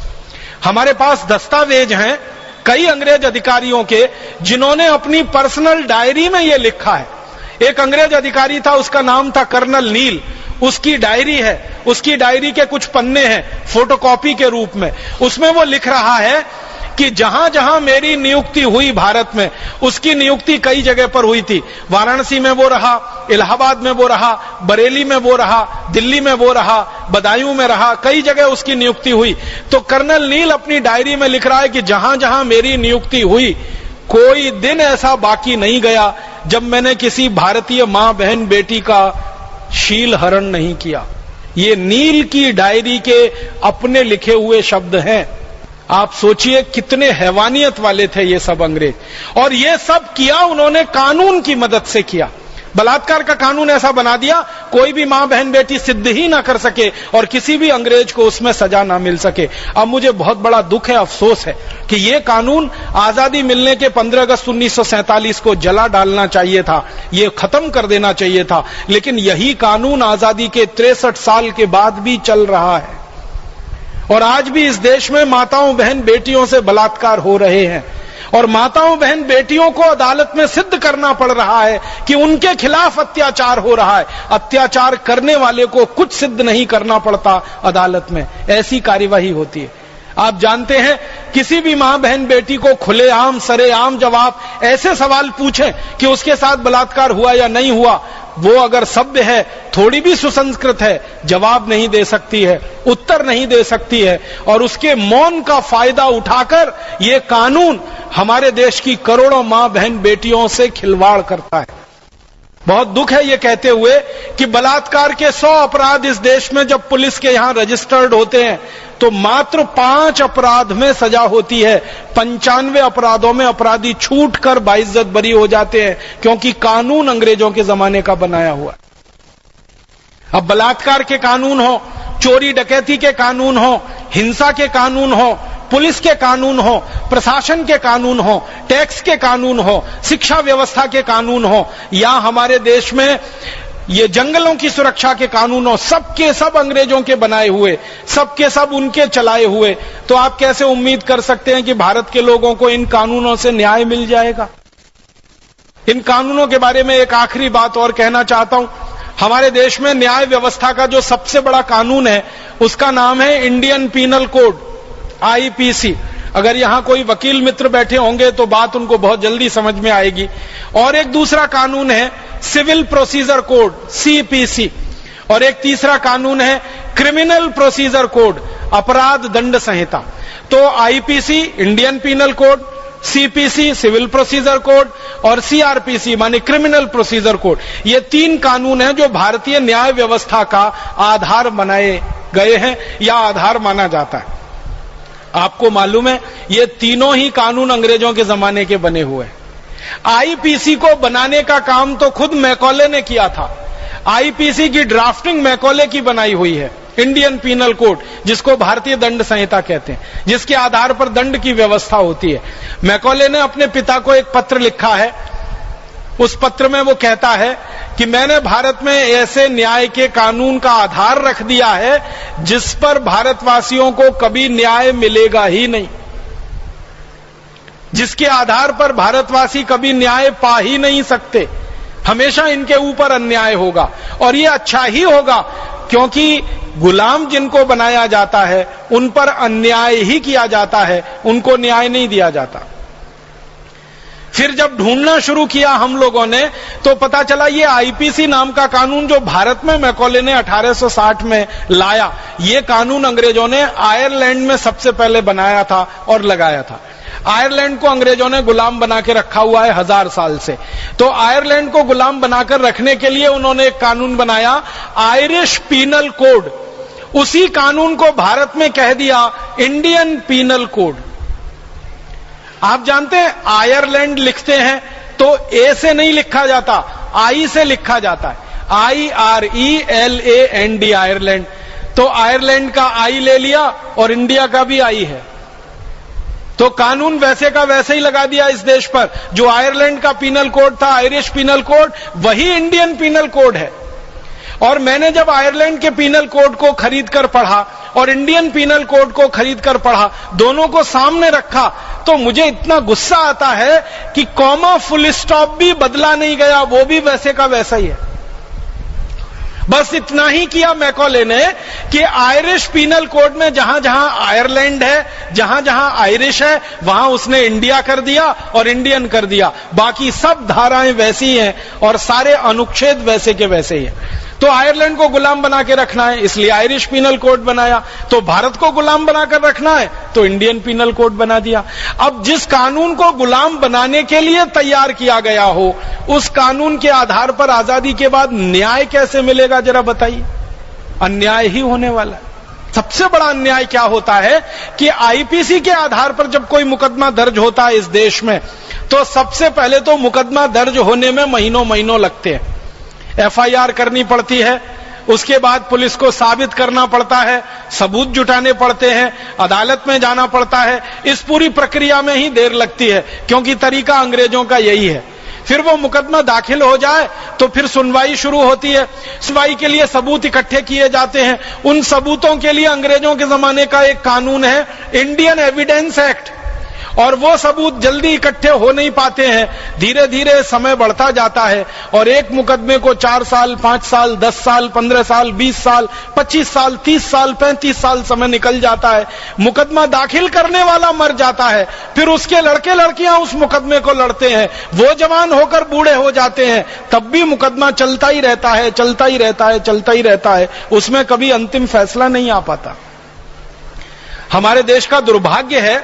[SPEAKER 2] हमारे पास दस्तावेज हैं कई अंग्रेज अधिकारियों के, जिन्होंने अपनी पर्सनल डायरी में यह लिखा है। एक अंग्रेज अधिकारी था, उसका नाम था कर्नल नील। उसकी डायरी है, उसकी डायरी के कुछ पन्ने हैं फोटोकॉपी के रूप में। उसमें वो लिख रहा है कि जहां जहां मेरी नियुक्ति हुई भारत में, उसकी नियुक्ति कई जगह पर हुई थी। वाराणसी में वो रहा, इलाहाबाद में वो रहा, बरेली में वो रहा, दिल्ली में वो रहा, बदायूं में रहा, कई जगह उसकी नियुक्ति हुई। तो कर्नल नील अपनी डायरी में लिख रहा है कि जहां जहां मेरी नियुक्ति हुई, कोई दिन ऐसा बाकी नहीं गया जब मैंने किसी भारतीय मां बहन बेटी का शील हरण नहीं किया। ये नील की डायरी के अपने लिखे हुए शब्द हैं। आप सोचिए कितने हैवानियत वाले थे ये सब अंग्रेज, और ये सब किया उन्होंने कानून की मदद से किया। बलात्कार का कानून ऐसा बना दिया कोई भी मां बहन बेटी सिद्ध ही ना कर सके और किसी भी अंग्रेज को उसमें सजा ना मिल सके। अब मुझे बहुत बड़ा दुख है, अफसोस है कि ये कानून आजादी मिलने के 15 अगस्त 1947 को जला डालना चाहिए था, ये खत्म कर देना चाहिए था, लेकिन यही कानून आजादी के 63 साल के बाद भी चल रहा है और आज भी इस देश में माताओं बहन बेटियों से बलात्कार हो रहे हैं और माताओं बहन बेटियों को अदालत में सिद्ध करना पड़ रहा है कि उनके खिलाफ अत्याचार हो रहा है। अत्याचार करने वाले को कुछ सिद्ध नहीं करना पड़ता अदालत में, ऐसी कार्यवाही होती है। आप जानते हैं किसी भी मां बहन बेटी को खुलेआम सरेआम जवाब ऐसे सवाल पूछें कि उसके साथ बलात्कार हुआ या नहीं हुआ, वो अगर सभ्य है, थोड़ी भी सुसंस्कृत है, जवाब नहीं दे सकती है, उत्तर नहीं दे सकती है और उसके मौन का फायदा उठाकर ये कानून हमारे देश की करोड़ों मां बहन बेटियों से खिलवाड़ करता है। बहुत दुख है ये कहते हुए कि बलात्कार के 100 अपराध इस देश में जब पुलिस के यहां रजिस्टर्ड होते हैं तो मात्र 5 अपराध में सजा होती है, 95 अपराधों में अपराधी छूट कर बाइज्जत बरी हो जाते हैं क्योंकि कानून अंग्रेजों के जमाने का बनाया हुआ। अब बलात्कार के कानून हो, चोरी डकैती के कानून हो, हिंसा के कानून हो, पुलिस के कानून हो, प्रशासन के कानून हो, टैक्स के कानून हो, शिक्षा व्यवस्था के कानून हो या हमारे देश में ये जंगलों की सुरक्षा के कानून हो, सबके सब अंग्रेजों के बनाए हुए, सबके सब उनके चलाए हुए, तो आप कैसे उम्मीद कर सकते हैं कि भारत के लोगों को इन कानूनों से न्याय मिल जाएगा? इन कानूनों के बारे में एक आखिरी बात और कहना चाहता हूं। हमारे देश में न्याय व्यवस्था का जो सबसे बड़ा कानून है उसका नाम है इंडियन पीनल कोड, आईपीसी। अगर यहां कोई वकील मित्र बैठे होंगे तो बात उनको बहुत जल्दी समझ में आएगी। और एक दूसरा कानून है सिविल प्रोसीजर कोड, सीपीसी, और एक तीसरा कानून है क्रिमिनल प्रोसीजर कोड, अपराध दंड संहिता। तो IPC Indian penal code, CPC civil procedure code और सीआरपीसी माने क्रिमिनल प्रोसीजर कोड, ये 3 कानून हैं जो भारतीय न्याय व्यवस्था का आधार बनाए गए हैं या आधार माना जाता है। आपको मालूम है ये तीनों ही कानून अंग्रेजों के जमाने के बने हुए हैं। आईपीसी को बनाने का काम तो खुद मैकॉले ने किया था। आईपीसी की ड्राफ्टिंग मैकॉले की बनाई हुई है, इंडियन पीनल कोड, जिसको भारतीय दंड संहिता कहते हैं, जिसके आधार पर दंड की व्यवस्था होती है। मैकॉले ने अपने पिता को एक पत्र लिखा है, उस पत्र में वो कहता है कि मैंने भारत में ऐसे न्याय के कानून का आधार रख दिया है जिस पर भारतवासियों को कभी न्याय मिलेगा ही नहीं, जिसके आधार पर भारतवासी कभी न्याय पा ही नहीं सकते, हमेशा इनके ऊपर अन्याय होगा। और ये अच्छा ही होगा क्योंकि गुलाम जिनको बनाया जाता है उन पर अन्याय ही किया जाता है, उनको न्याय नहीं दिया जाता। फिर जब ढूंढना शुरू किया हम लोगों ने तो पता चला ये आईपीसी नाम का कानून जो भारत में मैकॉले ने 1860 में लाया, ये कानून अंग्रेजों ने आयरलैंड में सबसे पहले बनाया था और लगाया था। आयरलैंड को अंग्रेजों ने गुलाम बना के रखा हुआ है 1000 साल से। तो आयरलैंड को गुलाम बनाकर रखने के लिए उन्होंने एक कानून बनाया, आयरिश पीनल कोड। उसी कानून को भारत में कह दिया इंडियन पीनल कोड। आप जानते हैं आयरलैंड लिखते हैं तो ए से नहीं लिखा जाता, आई से लिखा जाता है, IRELAND, आयरलैंड। तो आयरलैंड का आई ले लिया और इंडिया का भी आई है, तो कानून वैसे का वैसे ही लगा दिया इस देश पर। जो आयरलैंड का पीनल कोड था, आयरिश पीनल कोड, वही इंडियन पीनल कोड है। और मैंने जब आयरलैंड के पीनल कोड को खरीद कर पढ़ा और इंडियन पीनल कोड को खरीद कर पढ़ा, दोनों को सामने रखा, तो मुझे इतना गुस्सा आता है कि कॉमा फुल स्टॉप भी बदला नहीं गया, वो भी वैसे का वैसा ही है। बस इतना ही किया मैकॉले ने कि आयरिश पीनल कोड में जहां जहां आयरलैंड है, जहां जहां आयरिश है, वहां उसने इंडिया कर दिया और इंडियन कर दिया। बाकी सब धाराएं वैसी हैं और सारे अनुच्छेद वैसे के वैसे ही हैं। तो आयरलैंड को गुलाम बना के रखना है, इसलिए आयरिश पीनल कोड बनाया। तो भारत को गुलाम बनाकर रखना है, तो इंडियन पीनल कोड बना दिया। अब जिस कानून को गुलाम बनाने के लिए तैयार किया गया हो, उस कानून के आधार पर आजादी के बाद न्याय कैसे मिलेगा, जरा बताइए। अन्याय ही होने वाला है। सबसे बड़ा अन्याय क्या होता है कि आईपीसी के आधार पर जब कोई मुकदमा दर्ज होता है इस देश में, तो सबसे पहले तो मुकदमा दर्ज होने में महीनों महीनों लगते हैं। एफआईआर करनी पड़ती है, उसके बाद पुलिस को साबित करना पड़ता है, सबूत जुटाने पड़ते हैं, अदालत में जाना पड़ता है। इस पूरी प्रक्रिया में ही देर लगती है, क्योंकि तरीका अंग्रेजों का यही है। फिर वो मुकदमा दाखिल हो जाए तो फिर सुनवाई शुरू होती है। सुनवाई के लिए सबूत इकट्ठे किए जाते हैं। उन सबूतों के लिए अंग्रेजों के जमाने का एक कानून है, इंडियन एविडेंस एक्ट, और वो सबूत जल्दी इकट्ठे हो नहीं पाते हैं। धीरे धीरे समय बढ़ता जाता है और एक मुकदमे को 4 साल, 5 साल, 10 साल, 15 साल, 20 साल, 25 साल, 30 साल, 35 साल समय निकल जाता है। मुकदमा दाखिल करने वाला मर जाता है, फिर उसके लड़के लड़कियां उस मुकदमे को लड़ते हैं, वो जवान होकर बूढ़े हो जाते हैं, तब भी मुकदमा चलता ही रहता है, चलता ही रहता है, चलता ही रहता है। उसमें कभी अंतिम फैसला नहीं आ पाता। हमारे देश का दुर्भाग्य है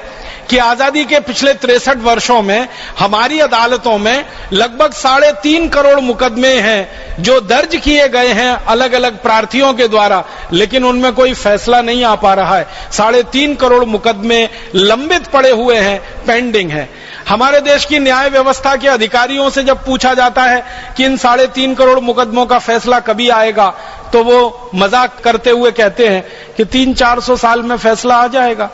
[SPEAKER 2] कि आजादी के पिछले 63 वर्षों में हमारी अदालतों में लगभग 3.5 करोड़ मुकदमे हैं जो दर्ज किए गए हैं अलग अलग प्रार्थियों के द्वारा, लेकिन उनमें कोई फैसला नहीं आ पा रहा है। 3.5 करोड़ मुकदमे लंबित पड़े हुए हैं, पेंडिंग हैं। हमारे देश की न्याय व्यवस्था के अधिकारियों से जब पूछा जाता है कि इन 3.5 करोड़ मुकदमों का फैसला कभी आएगा, तो वो मजाक करते हुए कहते हैं कि 300-400 साल में फैसला आ जाएगा।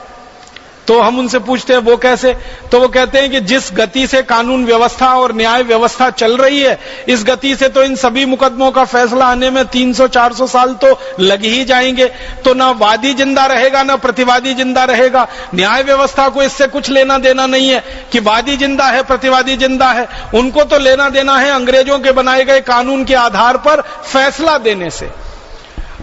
[SPEAKER 2] तो हम उनसे पूछते हैं वो कैसे, तो वो कहते हैं कि जिस गति से कानून व्यवस्था और न्याय व्यवस्था चल रही है, इस गति से तो इन सभी मुकदमों का फैसला आने में 300-400 साल तो लग ही जाएंगे। तो ना वादी जिंदा रहेगा, ना प्रतिवादी जिंदा रहेगा। न्याय व्यवस्था को इससे कुछ लेना देना नहीं है कि वादी जिंदा है, प्रतिवादी जिंदा है। उनको तो लेना देना है अंग्रेजों के बनाए गए कानून के आधार पर फैसला देने से।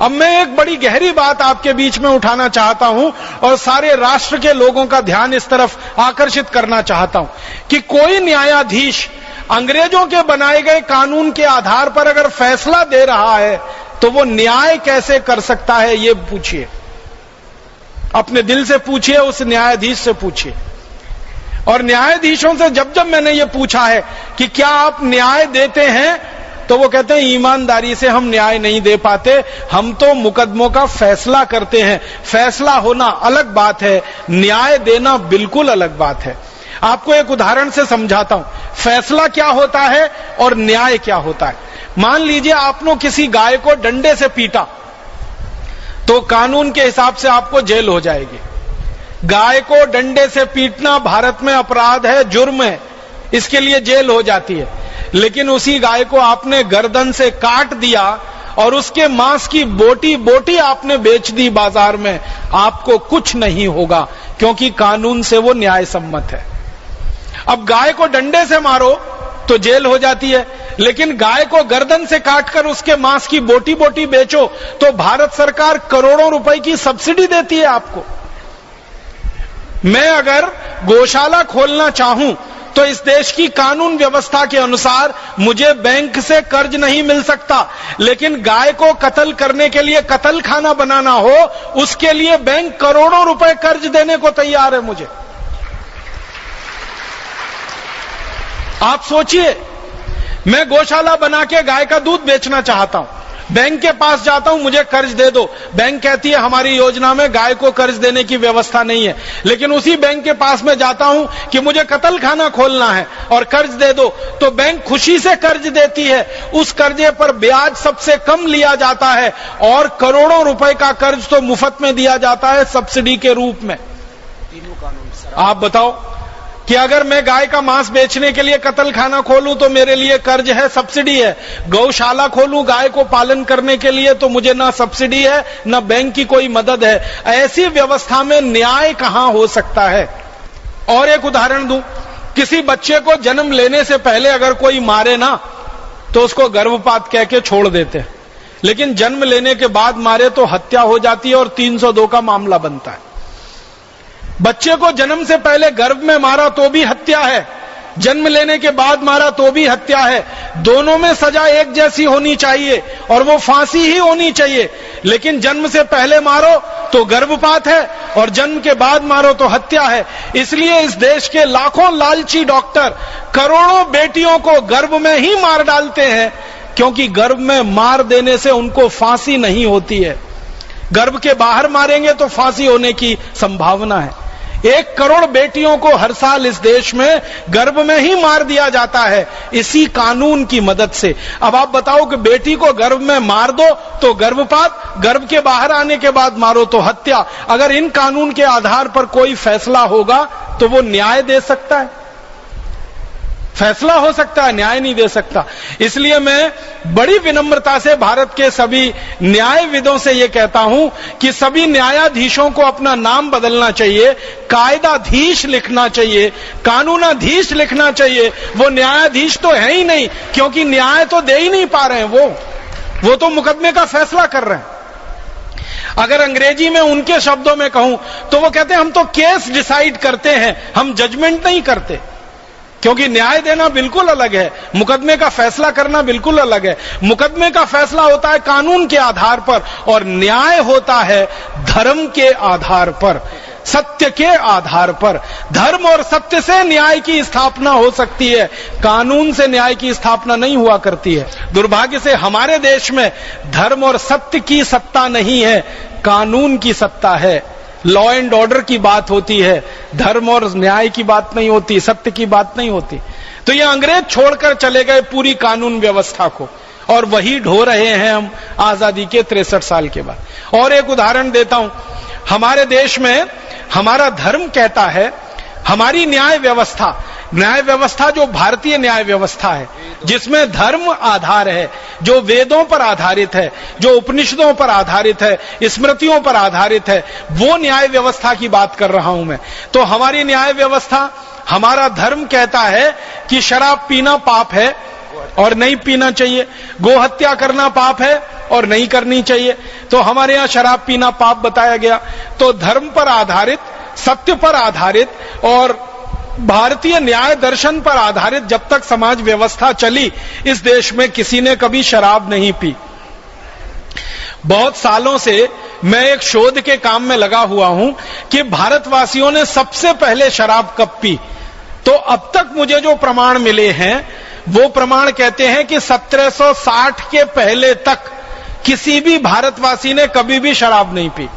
[SPEAKER 2] अब मैं एक बड़ी गहरी बात आपके बीच में उठाना चाहता हूं और सारे राष्ट्र के लोगों का ध्यान इस तरफ आकर्षित करना चाहता हूं कि कोई न्यायाधीश अंग्रेजों के बनाए गए कानून के आधार पर अगर फैसला दे रहा है तो वो न्याय कैसे कर सकता है, ये पूछिए। अपने दिल से पूछिए, उस न्यायाधीश से पूछिए। और न्यायाधीशों से जब जब मैंने ये पूछा है कि क्या आप न्याय देते हैं, तो वो कहते हैं ईमानदारी से हम न्याय नहीं दे पाते, हम तो मुकदमों का फैसला करते हैं। फैसला होना अलग बात है, न्याय देना बिल्कुल अलग बात है। आपको एक उदाहरण से समझाता हूं, फैसला क्या होता है और न्याय क्या होता है। मान लीजिए आपने किसी गाय को डंडे से पीटा, तो कानून के हिसाब से आपको जेल हो जाएगी। गाय को डंडे से पीटना भारत में अपराध है, जुर्म है, इसके लिए जेल हो जाती है। लेकिन उसी गाय को आपने गर्दन से काट दिया और उसके मांस की बोटी बोटी आपने बेच दी बाजार में, आपको कुछ नहीं होगा, क्योंकि कानून से वो न्याय सम्मत है। अब गाय को डंडे से मारो तो जेल हो जाती है, लेकिन गाय को गर्दन से काटकर उसके मांस की बोटी बोटी बेचो तो भारत सरकार करोड़ों रुपए की सब्सिडी देती है आपको। मैं अगर गौशाला खोलना चाहूं तो इस देश की कानून व्यवस्था के अनुसार मुझे बैंक से कर्ज नहीं मिल सकता, लेकिन गाय को कत्ल करने के लिए कत्ल खाना बनाना हो, उसके लिए बैंक करोड़ों रुपए कर्ज देने को तैयार है मुझे। आप सोचिए, मैं गौशाला बना के गाय का दूध बेचना चाहता हूं, बैंक के पास जाता हूं, मुझे कर्ज दे दो। बैंक कहती है हमारी योजना में गाय को कर्ज देने की व्यवस्था नहीं है। लेकिन उसी बैंक के पास में जाता हूं कि मुझे कत्ल खाना खोलना है और कर्ज दे दो, तो बैंक खुशी से कर्ज देती है। उस कर्जे पर ब्याज सबसे कम लिया जाता है और करोड़ों रुपए का कर्ज तो मुफ्त में दिया जाता है सब्सिडी के रूप में। आप बताओ कि अगर मैं गाय का मांस बेचने के लिए कत्ल खाना खोलूं तो मेरे लिए कर्ज है, सब्सिडी है। गौशाला खोलूं गाय को पालन करने के लिए तो मुझे ना सब्सिडी है, ना बैंक की कोई मदद है। ऐसी व्यवस्था में न्याय कहां हो सकता है। और एक उदाहरण दूं, किसी बच्चे को जन्म लेने से पहले अगर कोई मारे ना तो उसको गर्भपात कह के छोड़ देते हैं। लेकिन जन्म लेने के बाद मारे तो हत्या हो जाती है और 302 का मामला बनता है। बच्चे को जन्म से पहले गर्भ में मारा तो भी हत्या है, जन्म लेने के बाद मारा तो भी हत्या है। दोनों में सजा एक जैसी होनी चाहिए और वो फांसी ही होनी चाहिए। लेकिन जन्म से पहले मारो तो गर्भपात है और जन्म के बाद मारो तो हत्या है। इसलिए इस देश के लाखों लालची डॉक्टर करोड़ों बेटियों को गर्भ में ही मार डालते हैं, क्योंकि गर्भ में मार देने से उनको फांसी नहीं होती है। गर्भ के बाहर मारेंगे तो फांसी होने की संभावना है। 1 करोड़ बेटियों को हर साल इस देश में गर्भ में ही मार दिया जाता है, इसी कानून की मदद से। अब आप बताओ कि बेटी को गर्भ में मार दो तो गर्भपात, गर्भ के बाहर आने के बाद मारो तो हत्या। अगर इन कानून के आधार पर कोई फैसला होगा तो वो न्याय दे सकता है? फैसला हो सकता है, न्याय नहीं दे सकता। इसलिए मैं बड़ी विनम्रता से भारत के सभी न्यायविदों से यह कहता हूं कि सभी न्यायाधीशों को अपना नाम बदलना चाहिए, कायदाधीश लिखना चाहिए, कानूनाधीश लिखना चाहिए। वो न्यायाधीश तो है ही नहीं, क्योंकि न्याय तो दे ही नहीं पा रहे हैं। वो तो मुकदमे का फैसला कर रहे हैं। अगर अंग्रेजी में उनके शब्दों में कहूं तो वो कहते हैं हम तो केस डिसाइड करते हैं, हम जजमेंट नहीं करते। क्योंकि न्याय देना बिल्कुल अलग है, मुकदमे का फैसला करना बिल्कुल अलग है। मुकदमे का फैसला होता है कानून के आधार पर और न्याय होता है धर्म के आधार पर, सत्य के आधार पर। धर्म और सत्य से न्याय की स्थापना हो सकती है, कानून से न्याय की स्थापना नहीं हुआ करती है। दुर्भाग्य से हमारे देश में धर्म और सत्य की सत्ता नहीं है, कानून की सत्ता है। लॉ एंड ऑर्डर की बात होती है, धर्म और न्याय की बात नहीं होती, सत्य की बात नहीं होती। तो ये अंग्रेज छोड़कर चले गए पूरी कानून व्यवस्था को, और वही ढो रहे हैं हम आजादी के 63 साल के बाद। और एक उदाहरण देता हूं, हमारे देश में हमारा धर्म कहता है, हमारी न्याय व्यवस्था जो भारतीय न्याय व्यवस्था है, जिसमें धर्म आधार है, जो वेदों पर आधारित है, जो उपनिषदों पर आधारित है, स्मृतियों पर आधारित है, वो न्याय व्यवस्था की बात कर रहा हूं मैं। तो हमारी न्याय व्यवस्था, हमारा धर्म कहता है कि शराब पीना पाप है और नहीं पीना चाहिए, गोहत्या करना पाप है और नहीं करनी चाहिए। तो हमारे यहां शराब पीना पाप बताया गया। तो धर्म पर आधारित, सत्य पर आधारित और भारतीय न्याय दर्शन पर आधारित जब तक समाज व्यवस्था चली, इस देश में किसी ने कभी शराब नहीं पी। बहुत सालों से मैं एक शोध के काम में लगा हुआ हूं कि भारतवासियों ने सबसे पहले शराब कब पी। तो अब तक मुझे जो प्रमाण मिले हैं वो प्रमाण कहते हैं कि 1760 के पहले तक किसी भी भारतवासी ने कभी भी शराब नहीं पी।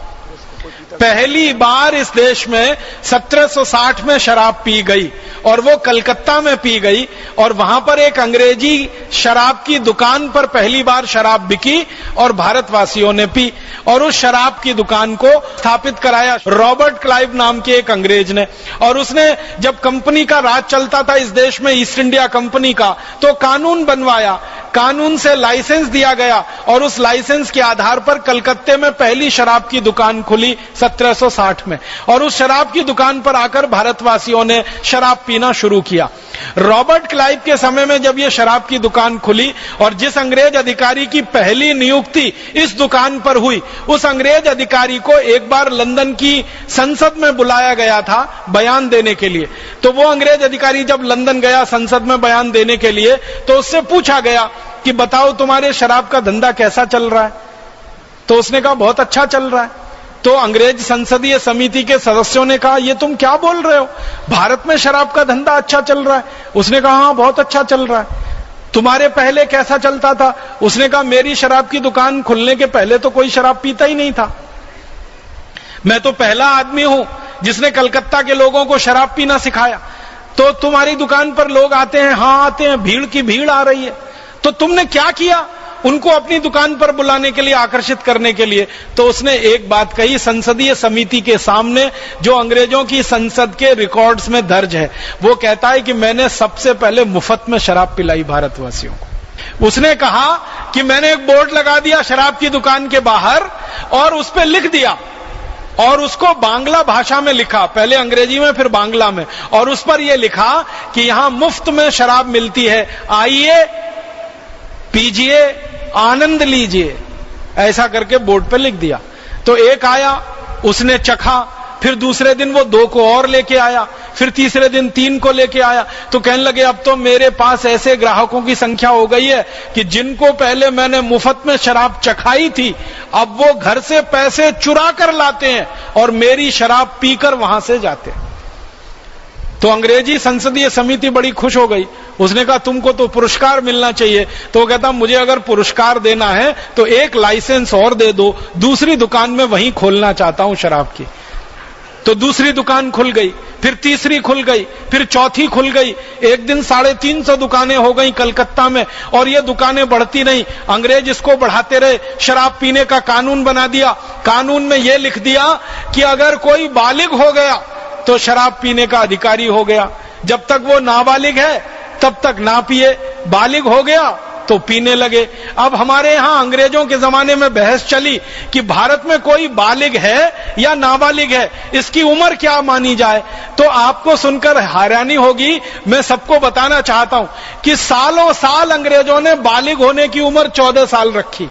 [SPEAKER 2] पहली बार इस देश में 1760 में शराब पी गई और वो कलकत्ता में पी गई, और वहां पर एक अंग्रेजी शराब की दुकान पर पहली बार शराब बिकी और भारतवासियों ने पी। और उस शराब की दुकान को स्थापित कराया रॉबर्ट क्लाइव नाम के एक अंग्रेज ने। और उसने, जब कंपनी का राज चलता था इस देश में, ईस्ट इंडिया कंपनी का, तो कानून बनवाया, कानून से लाइसेंस दिया गया और उस लाइसेंस के आधार पर कलकत्ते में पहली शराब की दुकान खुली 1760 में। और उस शराब की दुकान पर आकर भारतवासियों ने शराब पीना शुरू किया। रॉबर्ट क्लाइव के समय में जब यह शराब की दुकान खुली और जिस अंग्रेज अधिकारी की पहली नियुक्ति इस दुकान पर हुई, उस अंग्रेज अधिकारी को एक बार लंदन की संसद में बुलाया गया था बयान देने के लिए। तो वो अंग्रेज अधिकारी जब लंदन गया संसद में बयान देने के लिए, तो उससे पूछा गया कि बताओ तुम्हारे शराब का धंधा कैसा चल रहा है। तो उसने कहा बहुत अच्छा चल रहा है। तो अंग्रेज संसदीय समिति के सदस्यों ने कहा ये तुम क्या बोल रहे हो, भारत में शराब का धंधा अच्छा चल रहा है। उसने कहा हाँ बहुत अच्छा चल रहा है। तुम्हारे पहले कैसा चलता था? उसने कहा मेरी शराब की दुकान खुलने के पहले तो कोई शराब पीता ही नहीं था। मैं तो पहला आदमी हूं जिसने कलकत्ता के लोगों को शराब पीना सिखाया। तो तुम्हारी दुकान पर लोग आते हैं, हाँ आते हैं, भीड़ की भीड़ आ रही है। तो तुमने क्या किया उनको अपनी दुकान पर बुलाने के लिए, आकर्षित करने के लिए? तो उसने एक बात कही संसदीय समिति के सामने, जो अंग्रेजों की संसद के रिकॉर्ड्स में दर्ज है। वो कहता है कि मैंने सबसे पहले मुफ्त में शराब पिलाई भारतवासियों को। उसने कहा कि मैंने एक बोर्ड लगा दिया शराब की दुकान के बाहर और उस पर लिख दिया, और उसको बांग्ला भाषा में लिखा, पहले अंग्रेजी में फिर बांग्ला में, और उस पर यह लिखा कि यहां मुफ्त में शराब मिलती है, आइए पीजिए, आनंद लीजिए। ऐसा करके बोर्ड पे लिख दिया। तो एक आया, उसने चखा, फिर दूसरे दिन वो 2 को और लेके आया, फिर तीसरे दिन 3 को लेके आया। तो कहने लगे अब तो मेरे पास ऐसे ग्राहकों की संख्या हो गई है कि जिनको पहले मैंने मुफ्त में शराब चखाई थी, अब वो घर से पैसे चुरा कर लाते हैं और मेरी शराब पीकर वहां से जाते हैं। तो अंग्रेजी संसदीय समिति बड़ी खुश हो गई। उसने कहा तुमको तो पुरस्कार मिलना चाहिए। तो वो कहता मुझे अगर पुरस्कार देना है तो एक लाइसेंस और दे दो, दूसरी दुकान में वहीं खोलना चाहता हूं शराब की। तो दूसरी दुकान खुल गई, फिर तीसरी खुल गई, फिर चौथी खुल गई। एक दिन 350 दुकानें हो गई कलकत्ता में, और ये दुकानें बढ़ती नहीं। अंग्रेज इसको बढ़ाते रहे, शराब पीने का कानून बना दिया। कानून में यह लिख दिया कि अगर कोई बालिग हो गया तो शराब पीने का अधिकारी हो गया। जब तक वो नाबालिग है तब तक ना पिए, बालिग हो गया तो पीने लगे। अब हमारे यहां अंग्रेजों के जमाने में बहस चली कि भारत में कोई बालिग है या नाबालिग है, इसकी उम्र क्या मानी जाए। तो आपको सुनकर हैरानी होगी, मैं सबको बताना चाहता हूं कि सालों साल अंग्रेजों ने बालिग होने की उम्र 14 साल रखी।